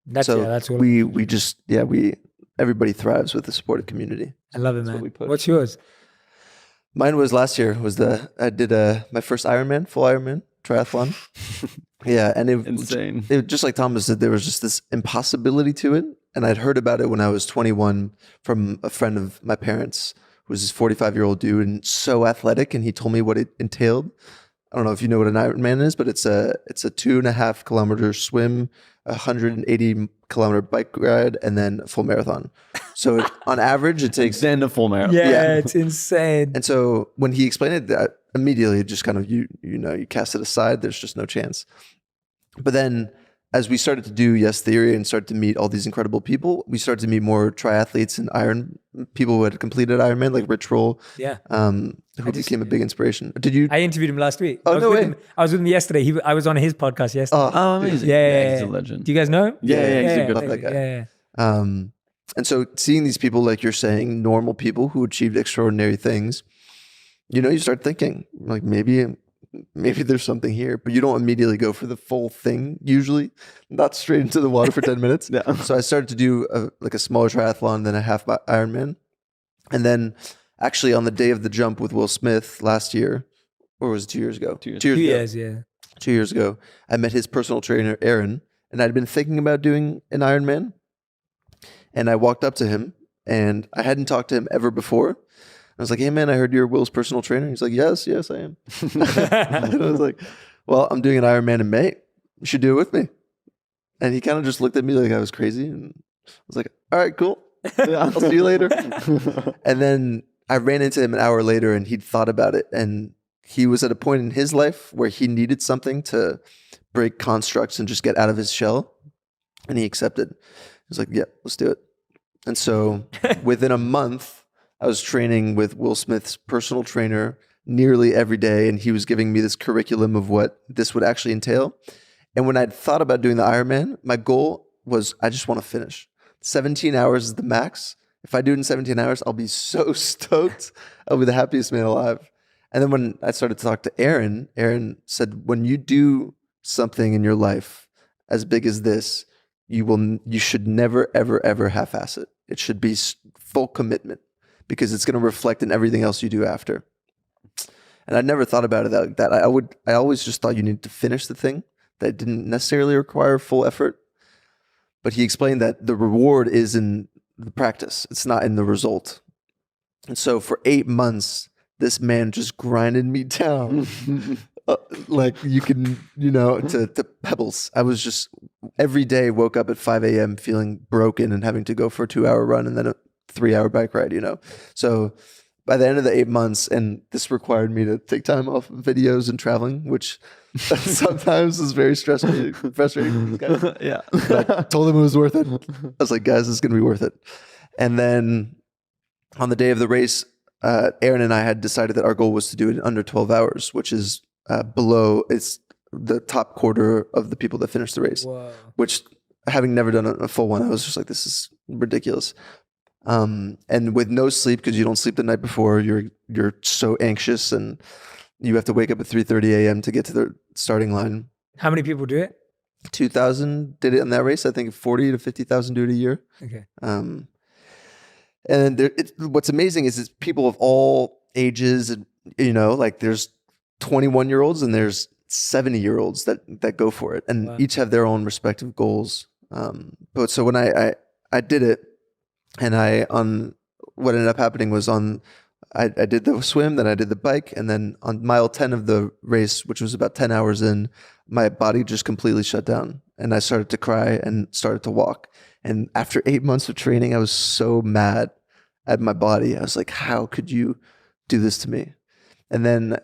That's what we just, everybody thrives with the supportive community. I love it, man. What's yours? Mine was last year, I did my first Ironman, full Ironman triathlon. And insane. It just like Thomas said, there was just this impossibility to it. And I'd heard about it when I was 21 from a friend of my parents, who was this 45-year-old dude and so athletic. And he told me what it entailed. I don't know if you know what an Ironman is, but it's a 2.5 kilometer swim, 180 kilometer bike ride, and then a full marathon. So on average, it takes then a full marathon. Yeah, it's insane. And so when he explained it, that immediately just kind of you cast it aside. There's just no chance. But then as we started to do Yes Theory and started to meet all these incredible people, we started to meet more triathletes and people who had completed Ironman, like Rich Roll, who became a big inspiration. Did you? I interviewed him last week. Oh, no way. I was with him yesterday. I was on his podcast yesterday. Oh, amazing. Yeah, he's a legend. Do you guys know him? Yeah, he's a good that guy. Yeah. And so seeing these people, like you're saying, normal people who achieved extraordinary things, you start thinking like maybe there's something here, but you don't immediately go for the full thing, usually not straight into the water for 10 minutes. So I started to do a smaller triathlon, then a half Ironman. And then actually on the day of the jump with Will Smith last year, or was it 2 years ago? 2 years. 2 years, yeah. 2 years ago, I met his personal trainer, Aaron, and I'd been thinking about doing an Ironman. And I walked up to him, and I hadn't talked to him ever before. I was like, hey man, I heard you're Will's personal trainer. He's like, yes, I am. And I was like, well, I'm doing an Ironman in May. You should do it with me. And he kind of just looked at me like I was crazy. And I was like, all right, cool. I'll see you later. And then I ran into him an hour later, and he'd thought about it. And he was at a point in his life where he needed something to break constructs and just get out of his shell. And he accepted. He was like, yeah, let's do it. And so within a month, I was training with Will Smith's personal trainer nearly every day, and he was giving me this curriculum of what this would actually entail. And when I'd thought about doing the Ironman, my goal was I just want to finish. 17 hours is the max. If I do it in 17 hours, I'll be so stoked. I'll be the happiest man alive. And then when I started to talk to Aaron said, when you do something in your life as big as this, you should never, ever, ever half-ass it. It should be full commitment because it's going to reflect in everything else you do after. And I never thought about it like that. I always just thought you needed to finish the thing. That didn't necessarily require full effort. But he explained that the reward is in the practice. It's not in the result. And so for 8 months, this man just grinded me down. Like you can, to pebbles. I was just every day woke up at 5 a.m. feeling broken and having to go for a 2-hour run and then a 3-hour bike ride, So by the end of the 8 months, and this required me to take time off videos and traveling, which sometimes is very frustrating for these guys. Yeah. But I told them it was worth it. I was like, guys, this is going to be worth it. And then on the day of the race, Aaron and I had decided that our goal was to do it in under 12 hours, which is below, it's the top quarter of the people that finished the race. Whoa. Which, having never done a full one, I was just like, this is ridiculous. And with no sleep, because you don't sleep the night before, you're so anxious and you have to wake up at 3:30 a.m. to get to the starting line. How many people do it? 2,000 did it in that race. I think 40 to 50,000 do it a year. Okay. And what's amazing is it's people of all ages, and like there's 21-year-olds and there's 70-year-olds that go for it, and wow. Each have their own respective goals. But so when I did it, and what ended up happening was I did the swim, then I did the bike, and then on mile 10 of the race, which was about 10 hours in, my body just completely shut down, and I started to cry and started to walk. And after 8 months of training, I was so mad at my body. I was like, how could you do this to me? And then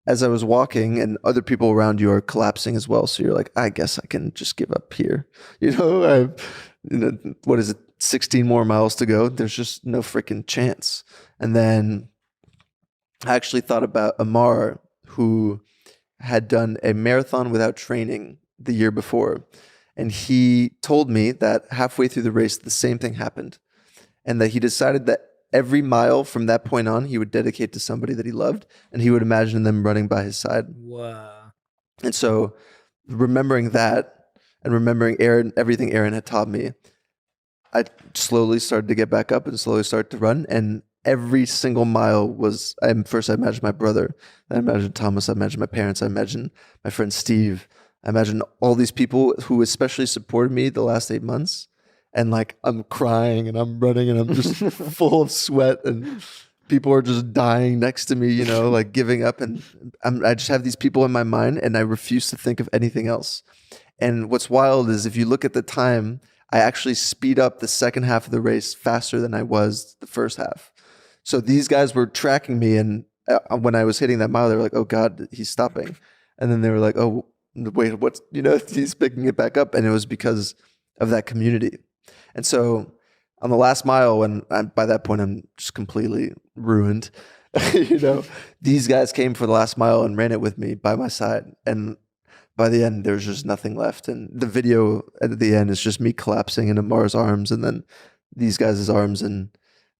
as I was walking, and other people around you are collapsing as well, so you're like, I guess I can just give up here. What is it? 16 more miles to go. There's just no freaking chance. And then I actually thought about Amar, who had done a marathon without training the year before. And he told me that halfway through the race, the same thing happened. And that he decided that every mile from that point on, he would dedicate to somebody that he loved, and he would imagine them running by his side. Wow. And so remembering that and remembering everything Aaron had taught me, I slowly started to get back up and slowly started to run. And every single mile was, first I imagined my brother, then I imagined Thomas, I imagined my parents, I imagined my friend Steve, I imagined all these people who especially supported me the last 8 months. And like, I'm crying and I'm running and I'm just full of sweat and people are just dying next to me, like giving up. And I just have these people in my mind and I refuse to think of anything else. And what's wild is if you look at the time, I actually speed up the second half of the race faster than I was the first half. So these guys were tracking me, and when I was hitting that mile, they were like, oh God, he's stopping. And then they were like, oh, wait, what's, he's picking it back up. And it was because of that community. And so on the last mile, by that point, I'm just completely ruined. These guys came for the last mile and ran it with me by my side. And by the end, there's just nothing left. And the video at the end is just me collapsing in Amar's arms and then these guys' arms. And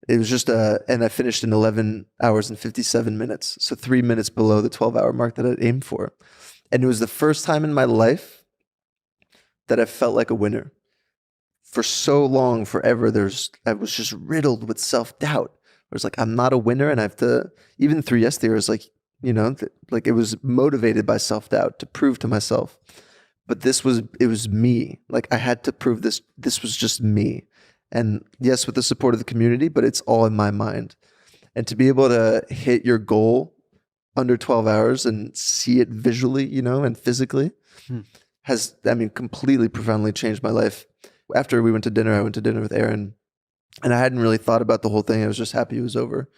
it was just, and I finished in 11 hours and 57 minutes. So 3 minutes below the 12-hour mark that I'd aimed for. And it was the first time in my life that I felt like a winner. For so long, forever, I was just riddled with self-doubt. I was like, I'm not a winner. And I have to, even through yesterday, it was like, like it was motivated by self-doubt to prove to myself. But it was me. Like I had to prove this was just me. And yes, with the support of the community, but it's all in my mind. And to be able to hit your goal under 12 hours and see it visually, and physically has, completely profoundly changed my life. After we went to dinner, I went to dinner with Aaron and I hadn't really thought about the whole thing. I was just happy it was over.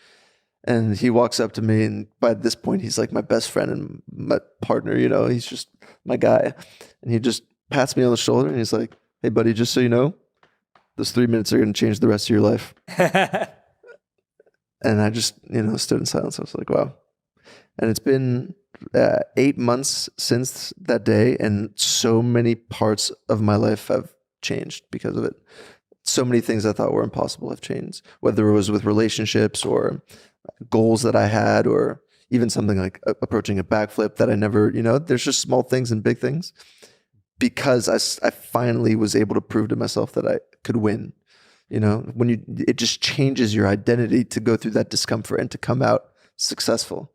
And he walks up to me, and by this point, he's like my best friend and my partner, he's just my guy. And he just pats me on the shoulder and he's like, hey, buddy, just so you know, those 3 minutes are going to change the rest of your life. And I just, stood in silence. I was like, wow. And it's been 8 months since that day, and so many parts of my life have changed because of it. so many things I thought were impossible have changed, whether it was with relationships or goals that I had, or even something like approaching a backflip that I never, there's just small things and big things, because I finally was able to prove to myself that I could win. It just changes your identity to go through that discomfort and to come out successful.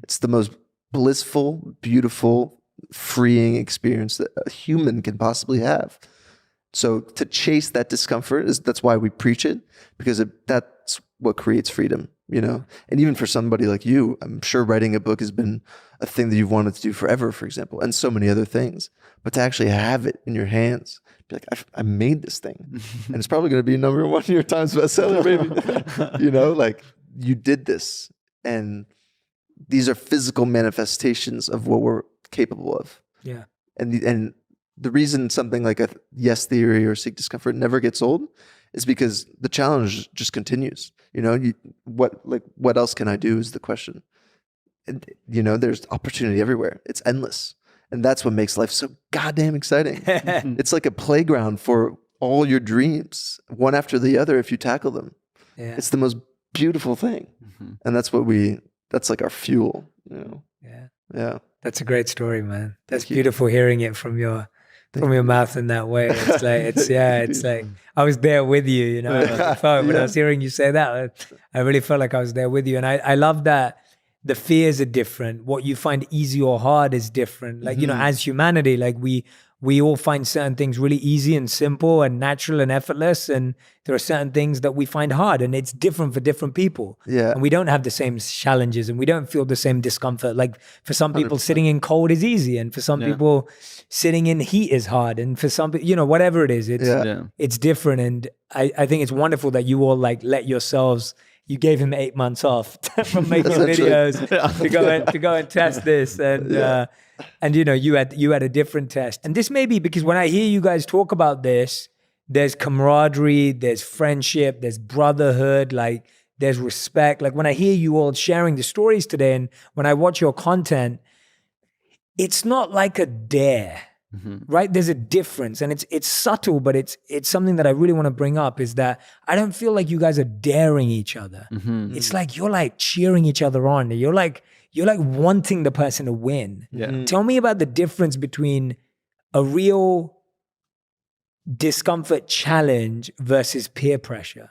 It's the most blissful, beautiful, freeing experience that a human can possibly have. So to chase that discomfort that's why we preach it, because that's what creates freedom, And even for somebody like you, I'm sure writing a book has been a thing that you've wanted to do forever, for example, and so many other things. But to actually have it in your hands, be like, I made this thing, and it's probably going to be number one New York Times bestseller, baby. Like you did this, and these are physical manifestations of what we're capable of. Yeah, and the reason something like a yes theory or seek discomfort never gets old is because the challenge just continues. What else can I do is the question. And, there's opportunity everywhere. It's endless. And that's what makes life so goddamn exciting. It's like a playground for all your dreams, one after the other, if you tackle them. Yeah. It's the most beautiful thing. And that's that's like our fuel, Yeah. Yeah. That's a great story, man. That's beautiful hearing it from your mouth in that way. It's like I was there with you, on the phone. When I was hearing you say that, I really felt like I was there with you. And I love that the fears are different. What you find easy or hard is different. Like, as humanity, like we all find certain things really easy and simple and natural and effortless. And there are certain things that we find hard, and it's different for different people. Yeah. And we don't have the same challenges, and we don't feel the same discomfort. Like for some people, 100%. Sitting in cold is easy. And for some people, sitting in heat is hard. And for some people, whatever it is, it's different. And I think it's wonderful that you all like let yourselves, you gave him 8 months off from making videos to go and test this. And, and you had a different test. And this may be because when I hear you guys talk about this, there's camaraderie, there's friendship, there's brotherhood, like there's respect. Like when I hear you all sharing the stories today, and when I watch your content, it's not like a dare, right? There's a difference, and it's subtle, but it's something that I really want to bring up, is that I don't feel like you guys are daring each other. It's like you're like cheering each other on. You're like wanting the person to win. Yeah. Tell me about the difference between a real discomfort challenge versus peer pressure.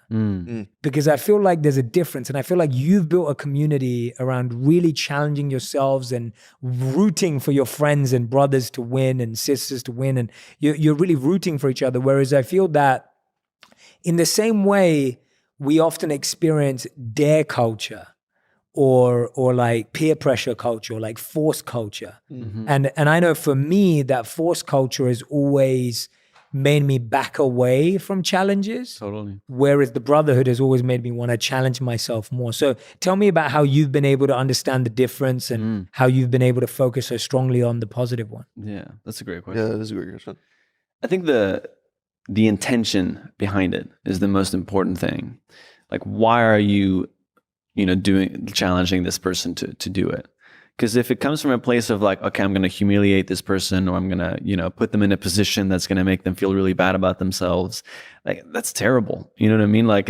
Because I feel like there's a difference, and I feel like you've built a community around really challenging yourselves and rooting for your friends and brothers to win and sisters to win, and you're really rooting for each other. Whereas I feel that in the same way, we often experience dare culture or like peer pressure culture, or like force culture. And I know for me that force culture has always made me back away from challenges. Totally. Whereas the brotherhood has always made me want to challenge myself more. So tell me about how you've been able to understand the difference and how you've been able to focus so strongly on the positive one. Yeah, that's a great question. Yeah, that is a great question. I think the intention behind it is the most important thing. Like, why are you, challenging this person to do it? Because if it comes from a place of like, okay, I'm going to humiliate this person, or I'm going to, put them in a position that's going to make them feel really bad about themselves, like that's terrible. You know what I mean? Like,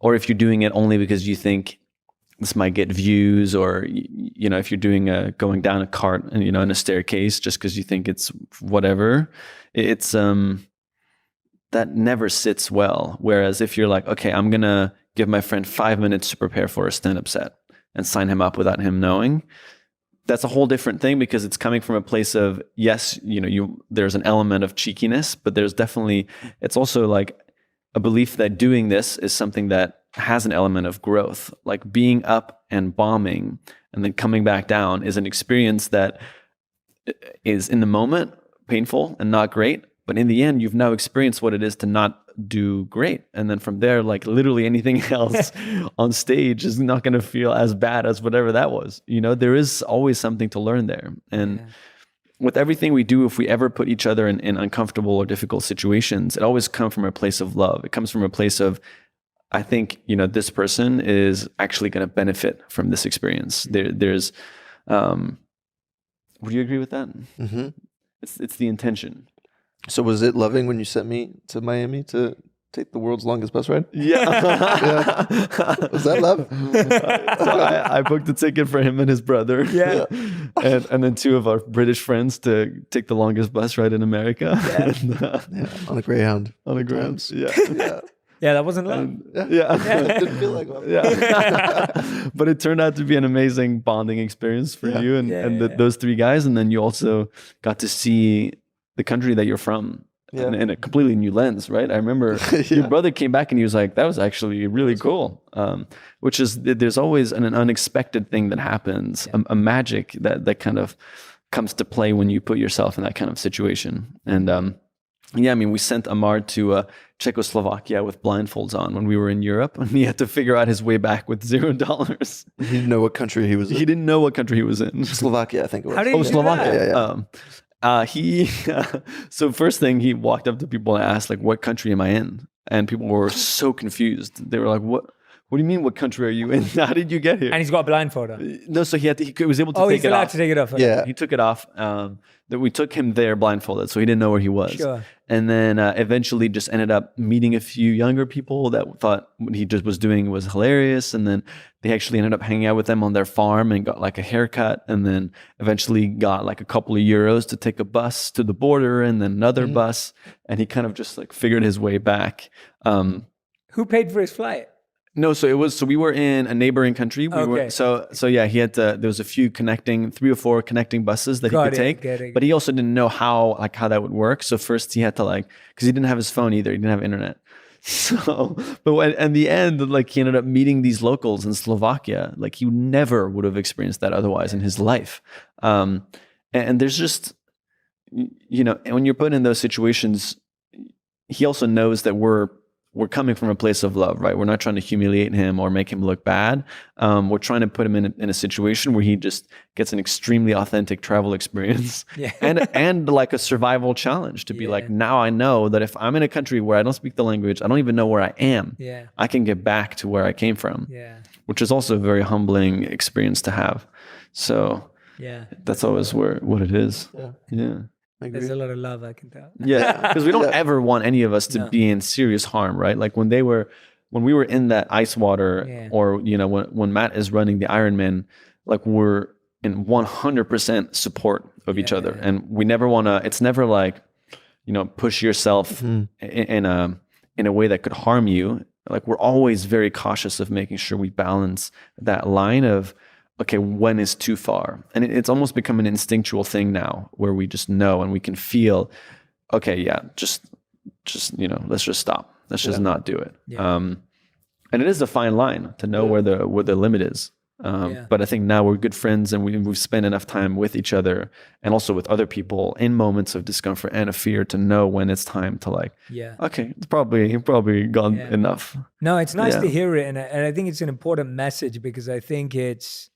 or if you're doing it only because you think this might get views, or, if you're doing going down a cart and, in a staircase just because you think it's whatever, it's, that never sits well. Whereas if you're like, okay, I'm going to give my friend 5 minutes to prepare for a stand-up set and sign him up without him knowing, that's a whole different thing, because it's coming from a place of, yes, there's an element of cheekiness, but it's also like a belief that doing this is something that has an element of growth. Like being up and bombing and then coming back down is an experience that is in the moment painful and not great, but in the end, you've now experienced what it is to not do great. And then from there, like literally anything else on stage is not going to feel as bad as whatever that was. There is always something to learn there. And with everything we do, if we ever put each other in uncomfortable or difficult situations, it always comes from a place of love. It comes from a place of, I think, this person is actually going to benefit from this experience. There's, would you agree with that? It's the intention. So was it loving when you sent me to Miami to take the world's longest bus ride? Yeah. Was that love? So I booked a ticket for him and his brother. Yeah. And then 2 of our British friends to take the longest bus ride in America. Yeah. And, On a Greyhound. on a Greyhound. Yeah. Yeah, that wasn't love. Yeah. It didn't feel like love. Yeah. But it turned out to be an amazing bonding experience for you and those 3 guys. And then you also got to see the country that you're from. Yeah. In a completely new lens, right? I remember your brother came back and he was like, that was actually really cool. Which is, there's always an unexpected thing that happens, a magic that kind of comes to play when you put yourself in that kind of situation. And we sent Amar to Czechoslovakia with blindfolds on when we were in Europe, and he had to figure out his way back with $0. He didn't know what country he was in. He didn't know what country he was in. Slovakia, I think it was. How did he do Slovakia. that? So first thing, he walked up to people and asked, like, what country am I in? And people were so confused. They were like, what do you mean, what country are you in? How did you get here? And he's got a blindfold on. No, so he was able to take it off. Oh, he's allowed to take it off. Yeah. He took it off. That we took him there blindfolded, so he didn't know where he was. Sure. And then eventually just ended up meeting a few younger people that thought what he just was doing was hilarious. And then they actually ended up hanging out with them on their farm and got like a haircut. And then eventually got like a couple of euros to take a bus to the border and then another bus. And he kind of just like figured his way back. Who paid for his flight? No, so we were in a neighboring country. He had there was a few 3 or 4 connecting buses that he could take, but he also didn't know how that would work. So first he had to because he didn't have his phone either. He didn't have internet. So, in the end, he ended up meeting these locals in Slovakia. He never would have experienced that otherwise in his life. And there's just, when you're put in those situations, he also knows that we're coming from a place of love, right? We're not trying to humiliate him or make him look bad. We're trying to put him in a situation where he just gets an extremely authentic travel experience and like a survival challenge to be like, now I know that if I'm in a country where I don't speak the language, I don't even know where I am, I can get back to where I came from, which is also a very humbling experience to have. So that's always what it is. Yeah. There's a lot of love, I can tell. Yeah, because we don't ever want any of us to be in serious harm, right? Like when we were in that ice water, or when Matt is running the Ironman, we're in 100% support of each other, and we never want to. It's never like push yourself in a way that could harm you. We're always very cautious of making sure we balance that line of, okay, when is too far? And it's almost become an instinctual thing now where we just know and we can feel, okay, just let's just stop. Let's just not do it. Yeah. And it is a fine line to know where the limit is. But I think now we're good friends and we've spent enough time with each other and also with other people in moments of discomfort and of fear to know when it's time to okay, it's probably gone enough. No, it's nice to hear it. And I think it's an important message because I think it's,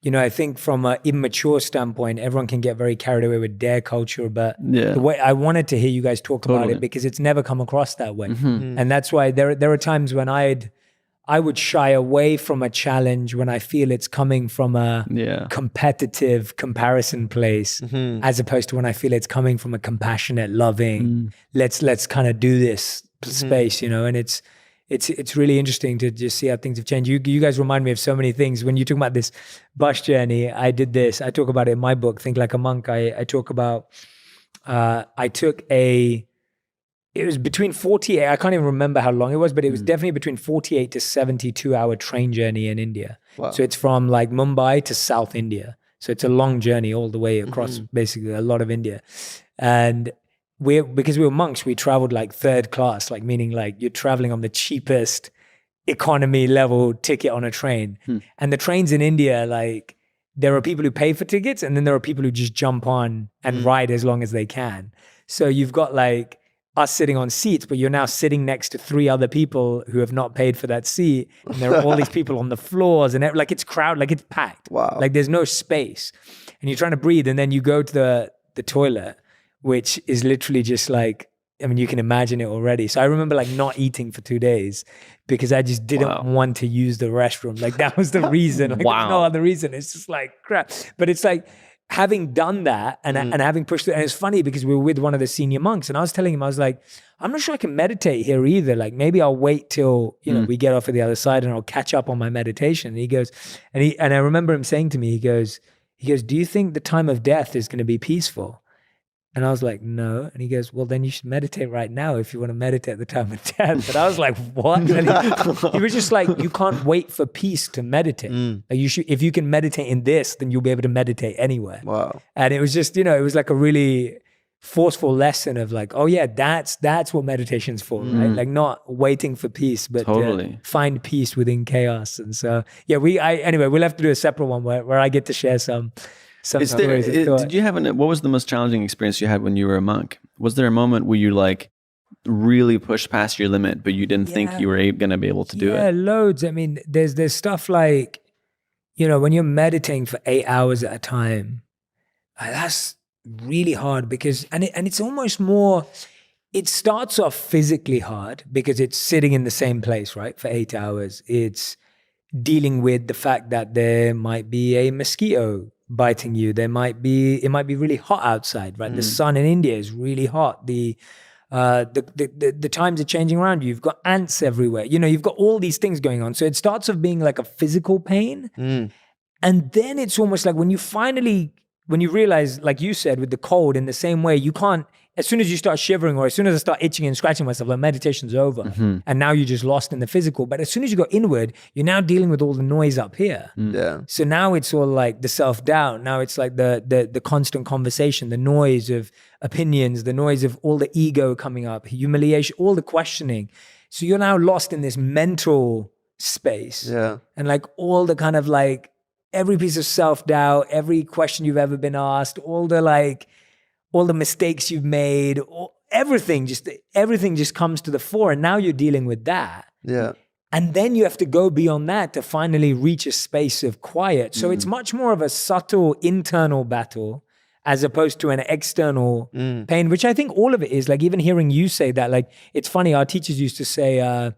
I think from an immature standpoint, everyone can get very carried away with dare culture. But the way I wanted to hear you guys talk about it because it's never come across that way. And that's why there are times when I would shy away from a challenge when I feel it's coming from a competitive comparison place, as opposed to when I feel it's coming from a compassionate, loving, let's kind of do this space, and it's really interesting to just see how things have changed. You guys remind me of so many things. When you talk about this bus journey, I did this. I talk about it in my book, Think Like a Monk. I talk about, it was between 48, I can't even remember how long it was, but it was definitely between 48 to 72 hour train journey in India. Wow. So it's from Mumbai to South India. So it's a long journey all the way across basically a lot of India. And because we were monks, we traveled third class, meaning you're traveling on the cheapest economy level ticket on a train. And the trains in India, there are people who pay for tickets and then there are people who just jump on and ride as long as they can. So you've got us sitting on seats, but you're now sitting next to 3 other people who have not paid for that seat. And there are all these people on the floors and it's crowded, it's packed. Wow. There's no space and you're trying to breathe. And then you go to the toilet, which is literally just you can imagine it already. So I remember not eating for 2 days because I just didn't want to use the restroom. That was the reason. There's no other reason. It's just crap. But it's having done that and having pushed it, and it's funny because we were with one of the senior monks, and I was telling him, I was like, I'm not sure I can meditate here either. Like maybe I'll wait till, we get off at the other side and I'll catch up on my meditation. And he goes, and I remember him saying to me, he goes, do you think the time of death is going to be peaceful? And I was like, no. And he goes, well, then you should meditate right now if you want to meditate at the time of death. But I was like, what? And he was just like, you can't wait for peace to meditate. Like you should, if you can meditate in this, then you'll be able to meditate anywhere. Wow. And it was just, it was like a really forceful lesson of like, oh yeah, that's what meditation's for, right? Like not waiting for peace, but find peace within chaos. And so, yeah, anyway, we'll have to do a separate one where I get to share some stories. Did you have what was the most challenging experience you had when you were a monk? Was there a moment where you like really pushed past your limit, but you didn't think you were going to be able to do it? Yeah, loads. I mean, there's stuff like, when you're meditating for 8 hours at a time, that's really hard because, and it's almost more, it starts off physically hard because it's sitting in the same place, right? For 8 hours. It's dealing with the fact that there might be a mosquito biting you. It might be really hot outside, right? The sun in India is really hot. The times are changing around you. You've got ants everywhere. You've got all these things going on. So it starts off being like a physical pain. And then it's almost like when you realize, like you said, with the cold, in the same way, you can't, as soon as you start shivering or as soon as I start itching and scratching myself, like meditation's over. And now you're just lost in the physical. But as soon as you go inward, you're now dealing with all the noise up here. Yeah. So now it's all like the self-doubt. Now it's like the constant conversation, the noise of opinions, the noise of all the ego coming up, humiliation, all the questioning. So you're now lost in this mental space. Yeah. And like all the kind of like every piece of self-doubt, every question you've ever been asked, all the mistakes you've made, everything just comes to the fore. And now you're dealing with that. Yeah. And then you have to go beyond that to finally reach a space of quiet. So it's much more of a subtle internal battle as opposed to an external pain, which I think all of it is. Like even hearing you say that, like it's funny, our teachers used to say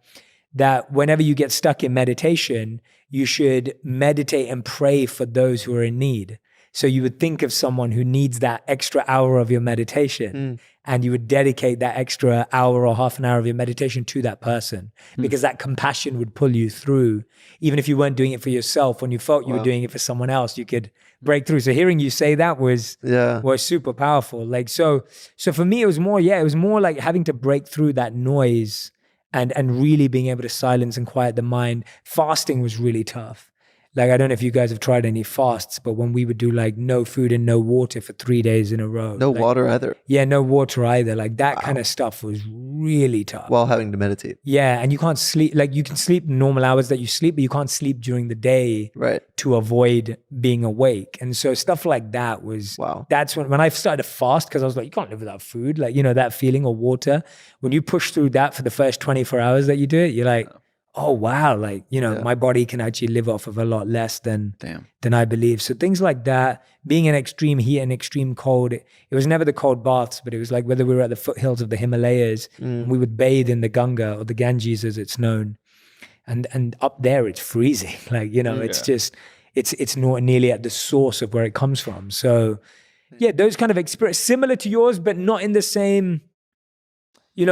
that whenever you get stuck in meditation, you should meditate and pray for those who are in need. So you would think of someone who needs that extra hour of your meditation and you would dedicate that extra hour or half an hour of your meditation to that person because that compassion would pull you through. Even if you weren't doing it for yourself, when you felt you were doing it for someone else, you could break through. So hearing you say that was super powerful. Like, so for me, it was more like having to break through that noise and really being able to silence and quiet the mind. Fasting was really tough. Like, I don't know if you guys have tried any fasts, but when we would do like no food and no water for 3 days in a row. No water either? Yeah, no water either. Like that kind of stuff was really tough. While having to meditate. Yeah, and you can't sleep. Like you can sleep normal hours that you sleep, but you can't sleep during the day to avoid being awake. And so stuff like that was, that's when I started to fast, because I was like, you can't live without food. Like, that feeling, or water. When you push through that for the first 24 hours that you do it, you're like, oh wow, like, my body can actually live off of a lot less than I believe. So things like that, being in extreme heat and extreme cold, it was never the cold baths, but it was like whether we were at the foothills of the Himalayas, and we would bathe in the Ganga, or the Ganges as it's known. And up there it's freezing. Like, it's just, it's not nearly at the source of where it comes from. So yeah, those kind of experiences, similar to yours, but not in the same,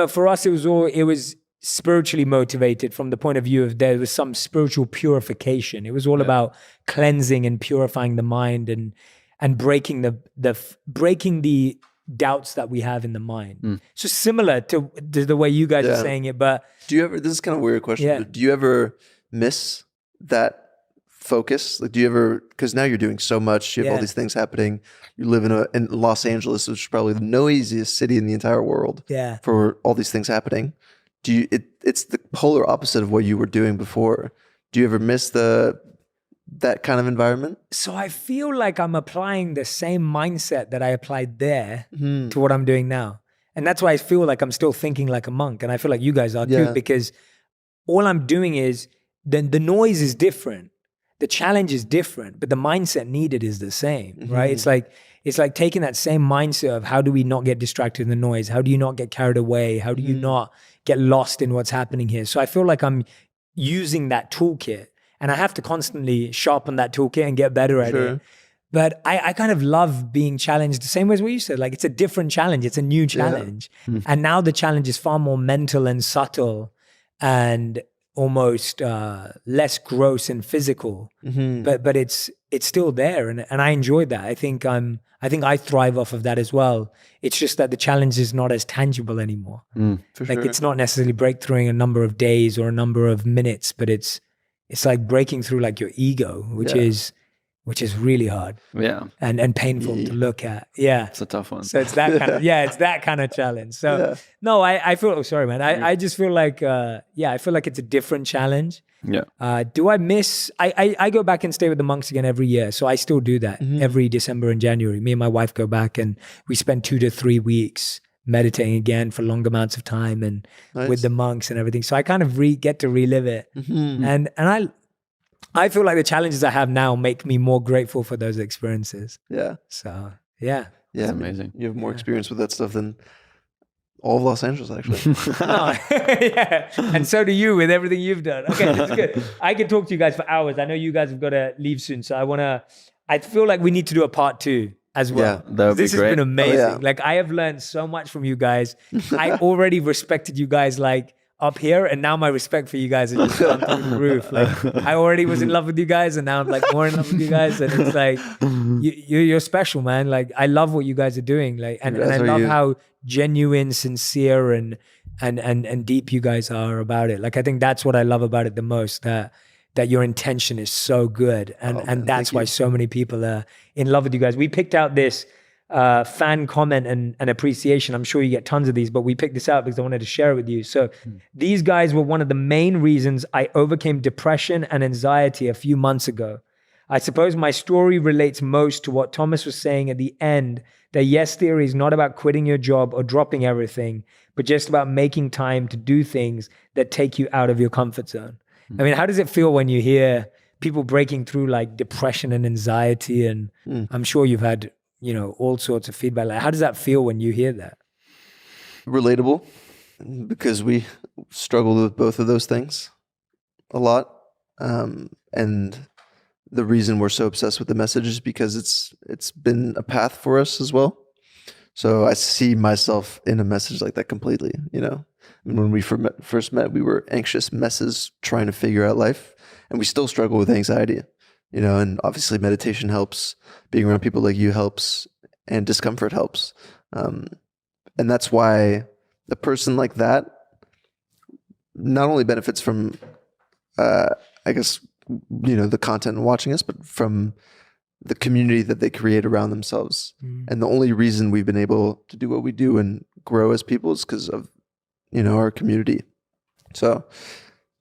for us, it was spiritually motivated from the point of view of there was some spiritual purification. It was all about cleansing and purifying the mind and breaking the doubts that we have in the mind. So similar to the way you guys are saying it, but do you ever, this is kind of a weird question, but do you ever miss that focus? Like, do you ever, because now you're doing so much, you have all these things happening, you live in Los Angeles, which is probably the noisiest city in the entire world for all these things happening. It's the polar opposite of what you were doing before. Do you ever miss that kind of environment? So I feel like I'm applying the same mindset that I applied there to what I'm doing now. And that's why I feel like I'm still thinking like a monk. And I feel like you guys are too, because all I'm doing is, the noise is different. The challenge is different, but the mindset needed is the same, right? It's like taking that same mindset of how do we not get distracted in the noise? How do you not get carried away? How do you not get lost in what's happening here? So I feel like I'm using that toolkit, and I have to constantly sharpen that toolkit and get better at it. But I kind of love being challenged the same way as what you said. Like, it's a different challenge. It's a new challenge. Yeah. And now the challenge is far more mental and subtle and almost less gross and physical. But it's still there. And I enjoyed that. I think I thrive off of that as well. It's just that the challenge is not as tangible anymore. It's not necessarily breakthroughing a number of days or a number of minutes, but it's like breaking through like your ego, which is really hard. Yeah. And painful to look at. Yeah. It's a tough one. So it's that kind of, it's that kind of challenge. So no, I feel, sorry, man. I just feel like, I feel like it's a different challenge. Yeah. Do I miss, I go back and stay with the monks again every year. So I still do that every December and January. Me and my wife go back and we spend 2 to 3 weeks meditating again for long amounts of time and with the monks and everything. So I kind of get to relive it. And I feel like the challenges I have now make me more grateful for those experiences. Yeah. So, yeah. Yeah. It's amazing. You have more experience with that stuff than all of Los Angeles, actually. Yeah. And so do you with everything you've done. Okay, that's good. I could talk to you guys for hours. I know you guys have got to leave soon. So I feel like we need to do a part 2 as well. Yeah, that would be great. This has been amazing. Like, I have learned so much from you guys. I already respected you guys like up here, and now my respect for you guys is just gone through the roof. Like, I already was in love with you guys, and now I'm like more in love with you guys. And it's like you're special, man. Like, I love what you guys are doing. Like, and I love how genuine, sincere, and deep you guys are about it. Like, I think that's what I love about it the most. That your intention is so good, and that's why so many people are in love with you guys. We picked out this fan comment and appreciation. I'm sure you get tons of these, but we picked this out because I wanted to share it with you. So these guys were one of the main reasons I overcame depression and anxiety a few months ago. I suppose my story relates most to what Thomas was saying at the end, that yes theory is not about quitting your job or dropping everything, but just about making time to do things that take you out of your comfort zone. I mean, how does it feel when you hear people breaking through like depression and anxiety? And I'm sure you've had, all sorts of feedback. Like, how does that feel when you hear that? Relatable, because we struggled with both of those things a lot. And the reason we're so obsessed with the message is because it's been a path for us as well. So I see myself in a message like that completely, When we first met, we were anxious messes trying to figure out life, and we still struggle with anxiety, and obviously meditation helps, being around people like you helps, and discomfort helps. And that's why a person like that not only benefits from, the content and watching us, but from the community that they create around themselves. And the only reason we've been able to do what we do and grow as people is because of our community. So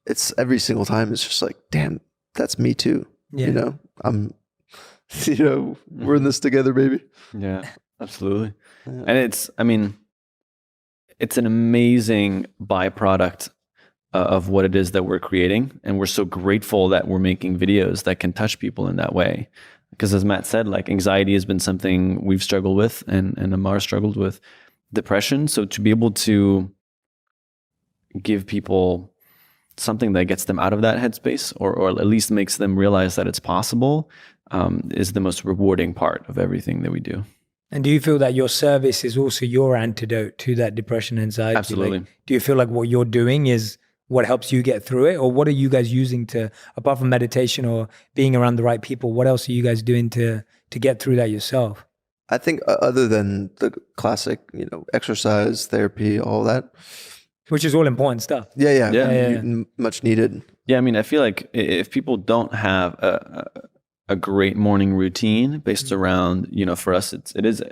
it's every single time it's just like, damn, that's me too. Yeah. I'm, we're in this together, baby. Yeah, absolutely. Yeah. And it's an amazing byproduct of what it is that we're creating. And we're so grateful that we're making videos that can touch people in that way. Because as Matt said, like, anxiety has been something we've struggled with, and Amar struggled with depression. So to be able to give people something that gets them out of that headspace, or at least makes them realize that it's possible, is the most rewarding part of everything that we do. And do you feel that your service is also your antidote to that depression and anxiety? Absolutely. Like, do you feel like what you're doing is what helps you get through it? Or what are you guys using to, apart from meditation or being around the right people, what else are you guys doing to get through that yourself? I think other than the classic, exercise, therapy, all that. Which is all important stuff. Yeah. Much needed. Yeah, I mean, I feel like if people don't have a great morning routine based around, for us, it is,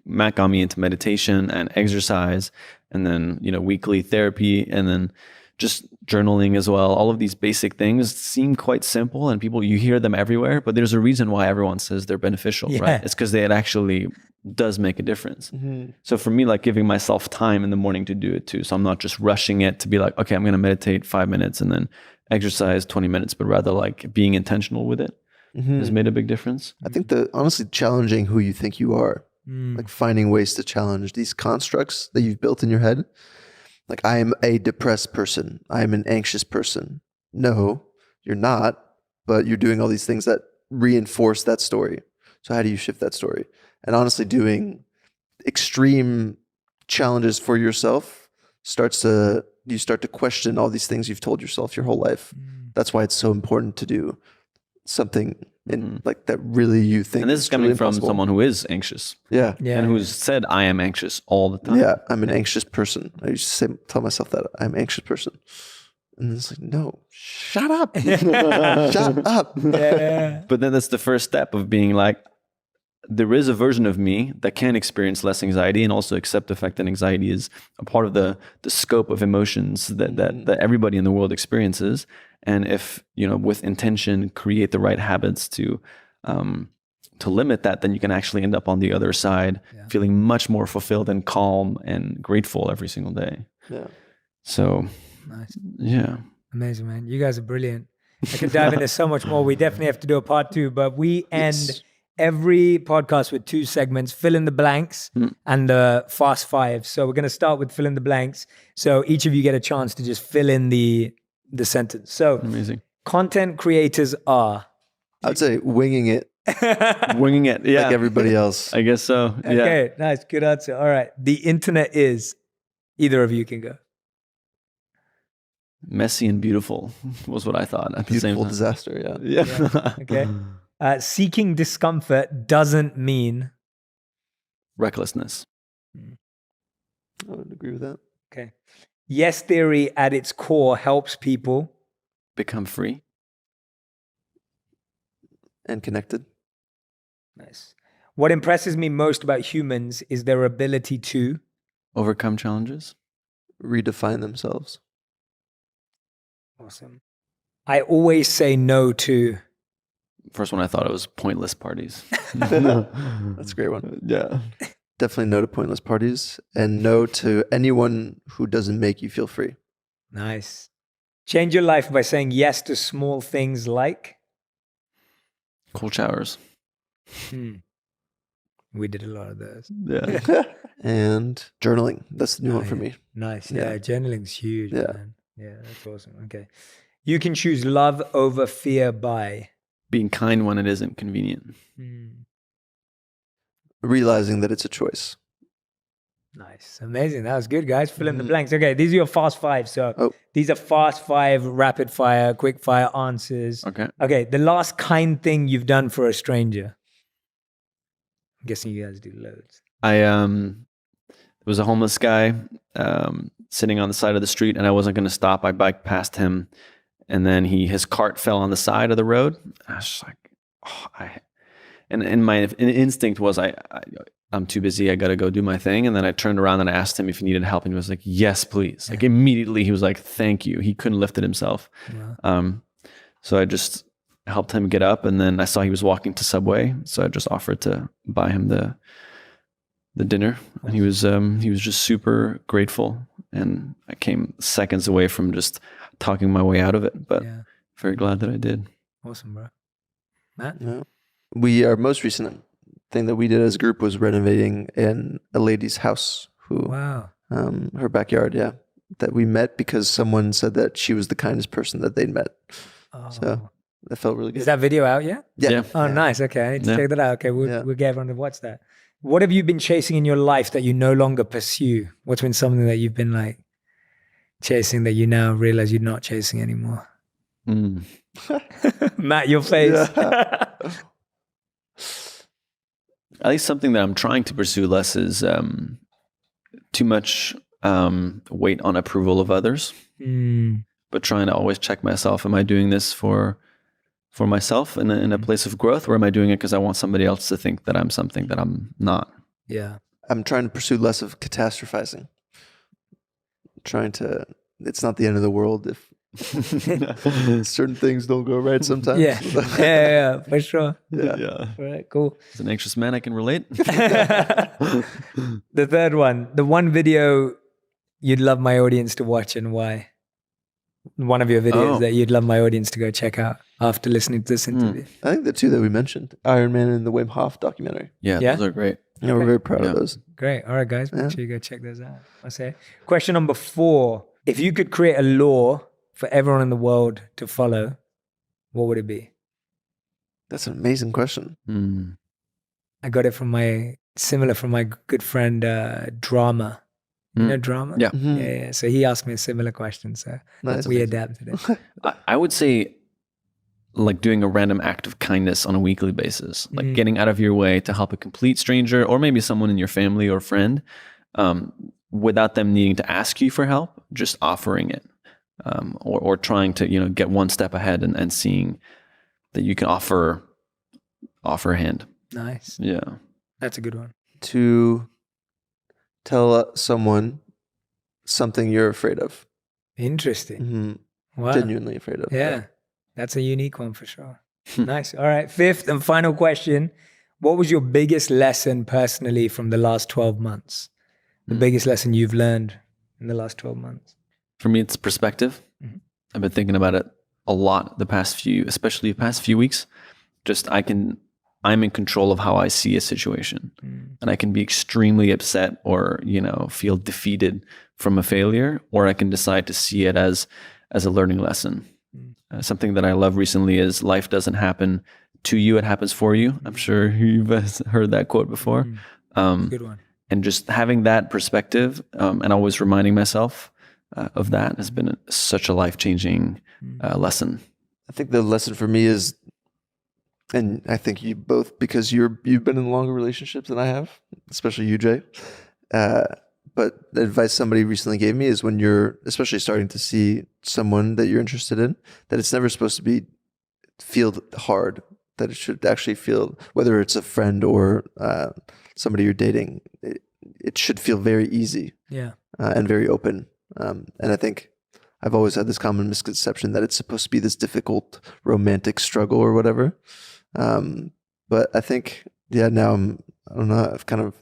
Matt got me into meditation and exercise, and then, weekly therapy, and then just journaling as well. All of these basic things seem quite simple, and you hear them everywhere, but there's a reason why everyone says they're beneficial, right? It's because it actually does make a difference. So for me, like, giving myself time in the morning to do it too. So I'm not just rushing it to be like, okay, I'm going to meditate 5 minutes and then exercise 20 minutes, but rather like being intentional with it has made a big difference. I think honestly challenging who you think you are, like finding ways to challenge these constructs that you've built in your head. Like, I am a depressed person. I am an anxious person. No, you're not, but you're doing all these things that reinforce that story. So how do you shift that story? And honestly, doing extreme challenges for yourself you start to question all these things you've told yourself your whole life. That's why it's so important to do something in like that really you think. And this is coming from someone who is anxious. Yeah. And who's said, I am anxious all the time. Yeah. I'm an anxious person. I used to tell myself that I'm an anxious person. And it's like, no, shut up. Shut up. Yeah. But then that's the first step of being like, there is a version of me that can experience less anxiety and also accept the fact that anxiety is a part of the scope of emotions that everybody in the world experiences. And if, with intention, create the right habits to limit that, then you can actually end up on the other side feeling much more fulfilled and calm and grateful every single day. Yeah. So, nice. Yeah. Amazing, man. You guys are brilliant. I could dive into so much more. We definitely have to do a part 2, but we end every podcast with 2 segments, fill in the blanks and the fast 5. So we're going to start with fill in the blanks. So each of you get a chance to just fill in the sentence. So amazing. Content creators are? I'd say winging it. Winging it, yeah. Like everybody else. I guess so, yeah. Okay, nice. Good answer. All right. The internet is? Either of you can go. Messy and beautiful was what I thought at the same time. Beautiful disaster, yeah. Okay. Seeking discomfort doesn't mean? Recklessness. I would agree with that. Okay. Yes theory at its core helps people become free and connected. Nice. What impresses me most about humans is their ability to overcome challenges, redefine themselves. Awesome. I always say no to. First one I thought it was pointless parties. That's a great one. Yeah. Definitely no to pointless parties and no to anyone who doesn't make you feel free. Nice. Change your life by saying yes to small things like? Cold showers. We did a lot of those. Yeah. And journaling. That's the new one for me. Nice. Yeah. Journaling's huge, man. Yeah, that's awesome. Okay. You can choose love over fear by? Being kind when it isn't convenient. Realizing that it's a choice. Nice. Amazing. That was good, guys. Fill in the blanks. Okay, these are your fast 5. So these are fast 5, rapid fire, quick fire answers. Okay, the last kind thing you've done for a stranger. I'm guessing you guys do loads. There was a homeless guy sitting on the side of the street and I wasn't going to stop. I biked past him and then his cart fell on the side of the road. I was just like, and my instinct was I'm too busy. I got to go do my thing. And then I turned around and I asked him if he needed help. And he was like, yes, please. Like immediately he was like, thank you. He couldn't lift it himself. Yeah. So I just helped him get up and then I saw he was walking to Subway. So I just offered to buy him the dinner. And he was just super grateful. And I came seconds away from just talking my way out of it, but very glad that I did. Awesome, bro. Matt? Yeah. Our most recent thing that we did as a group was renovating in a lady's house her backyard, that we met because someone said that she was the kindest person that they'd met. So that felt really good. Is that video out yet? Yeah. Oh, nice. Okay. I need to check that out. Okay. We'll get everyone to watch that. What have you been chasing in your life that you no longer pursue? What's been something that you've been like chasing that you now realize you're not chasing anymore? Matt, your face. At least something that I'm trying to pursue less is too much weight on approval of others, but trying to always check myself. Am I doing this for myself in a place of growth, or am I doing it because I want somebody else to think that I'm something that I'm not? Yeah. I'm trying to pursue less of catastrophizing. It's not the end of the world if certain things don't go right sometimes. Yeah, for sure. Yeah. All right, cool. As an anxious man, I can relate. The third one, the one video you'd love my audience to watch and why? One of your videos that you'd love my audience to go check out after listening to this interview. I think the 2 that we mentioned, Iron Man and the Wim Hof documentary. Yeah, those are great. Yeah, we're very proud of those. Great. All right, guys, make sure you go check those out. I say. Question number 4. If you could create a law for everyone in the world to follow, what would it be? That's an amazing question. I got it from my good friend, Drama. You know Drama? Yeah. Mm-hmm. Yeah. So he asked me a similar question. So we adapted it. I would say like doing a random act of kindness on a weekly basis, like getting out of your way to help a complete stranger or maybe someone in your family or friend, without them needing to ask you for help, just offering it, or trying to, get one step ahead and seeing that you can offer a hand. Nice. Yeah. That's a good one. To tell someone something you're afraid of. Interesting. Mm-hmm. Wow. Genuinely afraid of. Yeah. That's a unique one for sure. Nice. All right. 5th and final question. What was your biggest lesson personally from the last 12 months? The biggest lesson you've learned in the last 12 months? For me, it's perspective. I've been thinking about it a lot especially the past few weeks. Just I'm in control of how I see a situation, and I can be extremely upset or, feel defeated from a failure, or I can decide to see it as a learning lesson. Something that I love recently is life doesn't happen to you, it happens for you. I'm sure you've heard that quote before. Good one. And just having that perspective, and always reminding myself of that has been such a life-changing lesson. I think the lesson for me is, and I think you both, because you've been in longer relationships than I have, especially you, Jay. But the advice somebody recently gave me is when you're especially starting to see someone that you're interested in, that it's never supposed to feel hard, that it should actually feel, whether it's a friend or somebody you're dating, it should feel very easy. Yeah. And very open. And I think I've always had this common misconception that it's supposed to be this difficult romantic struggle or whatever. But I think, now I don't know, I've kind of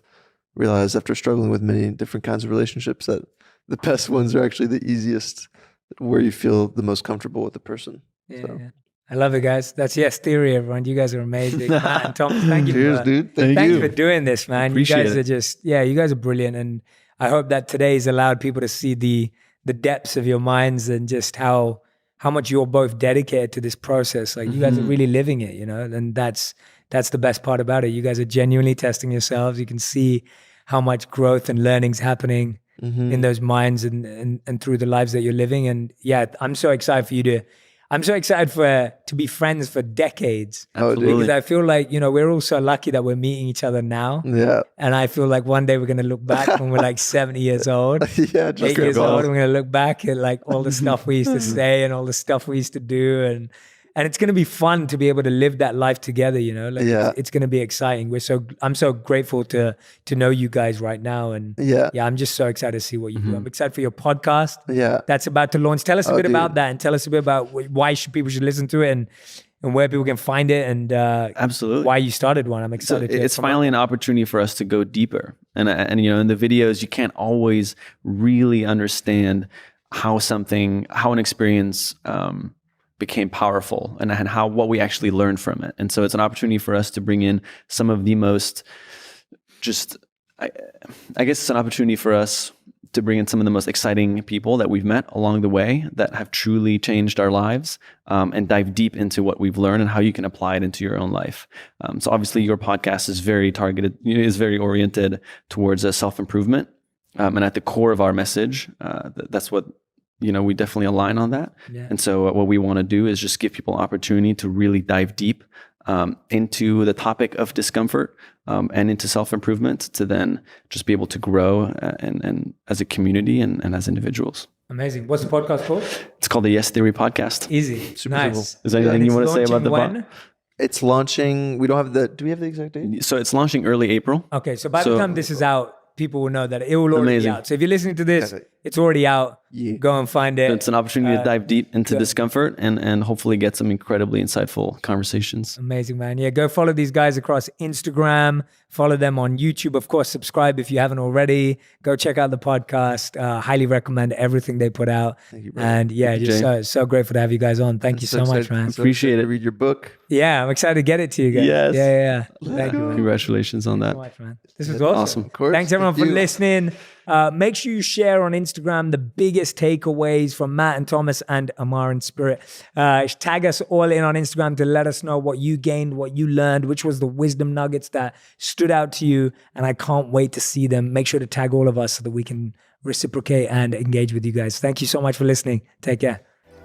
realized after struggling with many different kinds of relationships that the best ones are actually the easiest, where you feel the most comfortable with the person. Yeah. So. Yeah. I love it, guys. That's Yes Theory, everyone. You guys are amazing. Matt and Tom, thank you. Cheers, dude. Thank you for doing this, man. Appreciate you guys it. You guys are brilliant. And I hope that today's allowed people to see the depths of your minds and just how much you're both dedicated to this process. Like you guys are really living it, and that's the best part about it. You guys are genuinely testing yourselves. You can see how much growth and learning's happening in those minds and through the lives that you're living. And I'm so excited for you to be friends for decades. Absolutely. Because I feel like, we're all so lucky that we're meeting each other now. Yeah. And I feel like one day we're going to look back when we're like 70 years old, 8 years old, and we're going to look back at like all the stuff we used to say and all the stuff we used to do. And it's going to be fun to be able to live that life together, It's going to be exciting. I'm so grateful to know you guys right now. And I'm just so excited to see what you do. I'm excited for your podcast. Yeah. That's about to launch. Tell us a bit about that, and tell us a bit about why people should listen to it and where people can find it, and absolutely why you started one. I'm excited. It's finally an opportunity for us to go deeper. And in the videos, you can't always really understand how an experience became powerful and what we actually learned from it. And so it's an opportunity for us to bring in some of the most I guess it's an opportunity for us to bring in some of the most exciting people that we've met along the way that have truly changed our lives, and dive deep into what we've learned and how you can apply it into your own life. So obviously your podcast is very targeted, is very oriented towards self-improvement. And at the core of our message, that's what, we definitely align on that. Yeah. And so what we want to do is just give people opportunity to really dive deep into the topic of discomfort and into self-improvement, to then just be able to grow and as a community and as individuals. Amazing. What's the podcast called? It's called the Yes Theory Podcast. Easy. Super nice. simple. Is there anything you want to say about the when? It's launching. Do we have the exact date? So it's launching early April. Okay. So by the time this is out, people will know that it will already be out. So if you're listening to this, it's already out. Yeah. Go and find it. It's an opportunity to dive deep into discomfort and hopefully get some incredibly insightful conversations. Amazing, man. Yeah, go follow these guys across Instagram. Follow them on YouTube. Of course, subscribe if you haven't already. Go check out the podcast. Highly recommend everything they put out. Thank you, bro. And just so grateful to have you guys on. Thank you so much, man. Appreciate it. Read your book. Yeah, I'm excited to get it to you guys. Yes. Yeah. Thank you, man. Congratulations on that. Thank you so much, man. This was awesome. Of course. Thanks everyone for listening. Make sure you share on Instagram the biggest takeaways from Matt and Thomas and Amar and Spirit. Tag us all in on Instagram to let us know what you gained, what you learned, which was the wisdom nuggets that stood out to you. And I can't wait to see them. Make sure to tag all of us so that we can reciprocate and engage with you guys. Thank you so much for listening. Take care.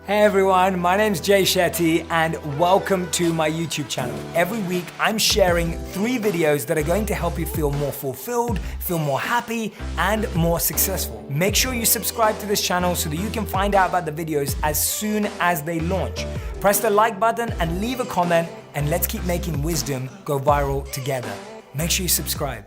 Hey everyone, my name's Jay Shetty and welcome to my YouTube channel. Every week I'm sharing 3 videos that are going to help you feel more fulfilled, feel more happy, and more successful. Make sure you subscribe to this channel so that you can find out about the videos as soon as they launch. Press the like button and leave a comment, and let's keep making wisdom go viral together. Make sure you subscribe.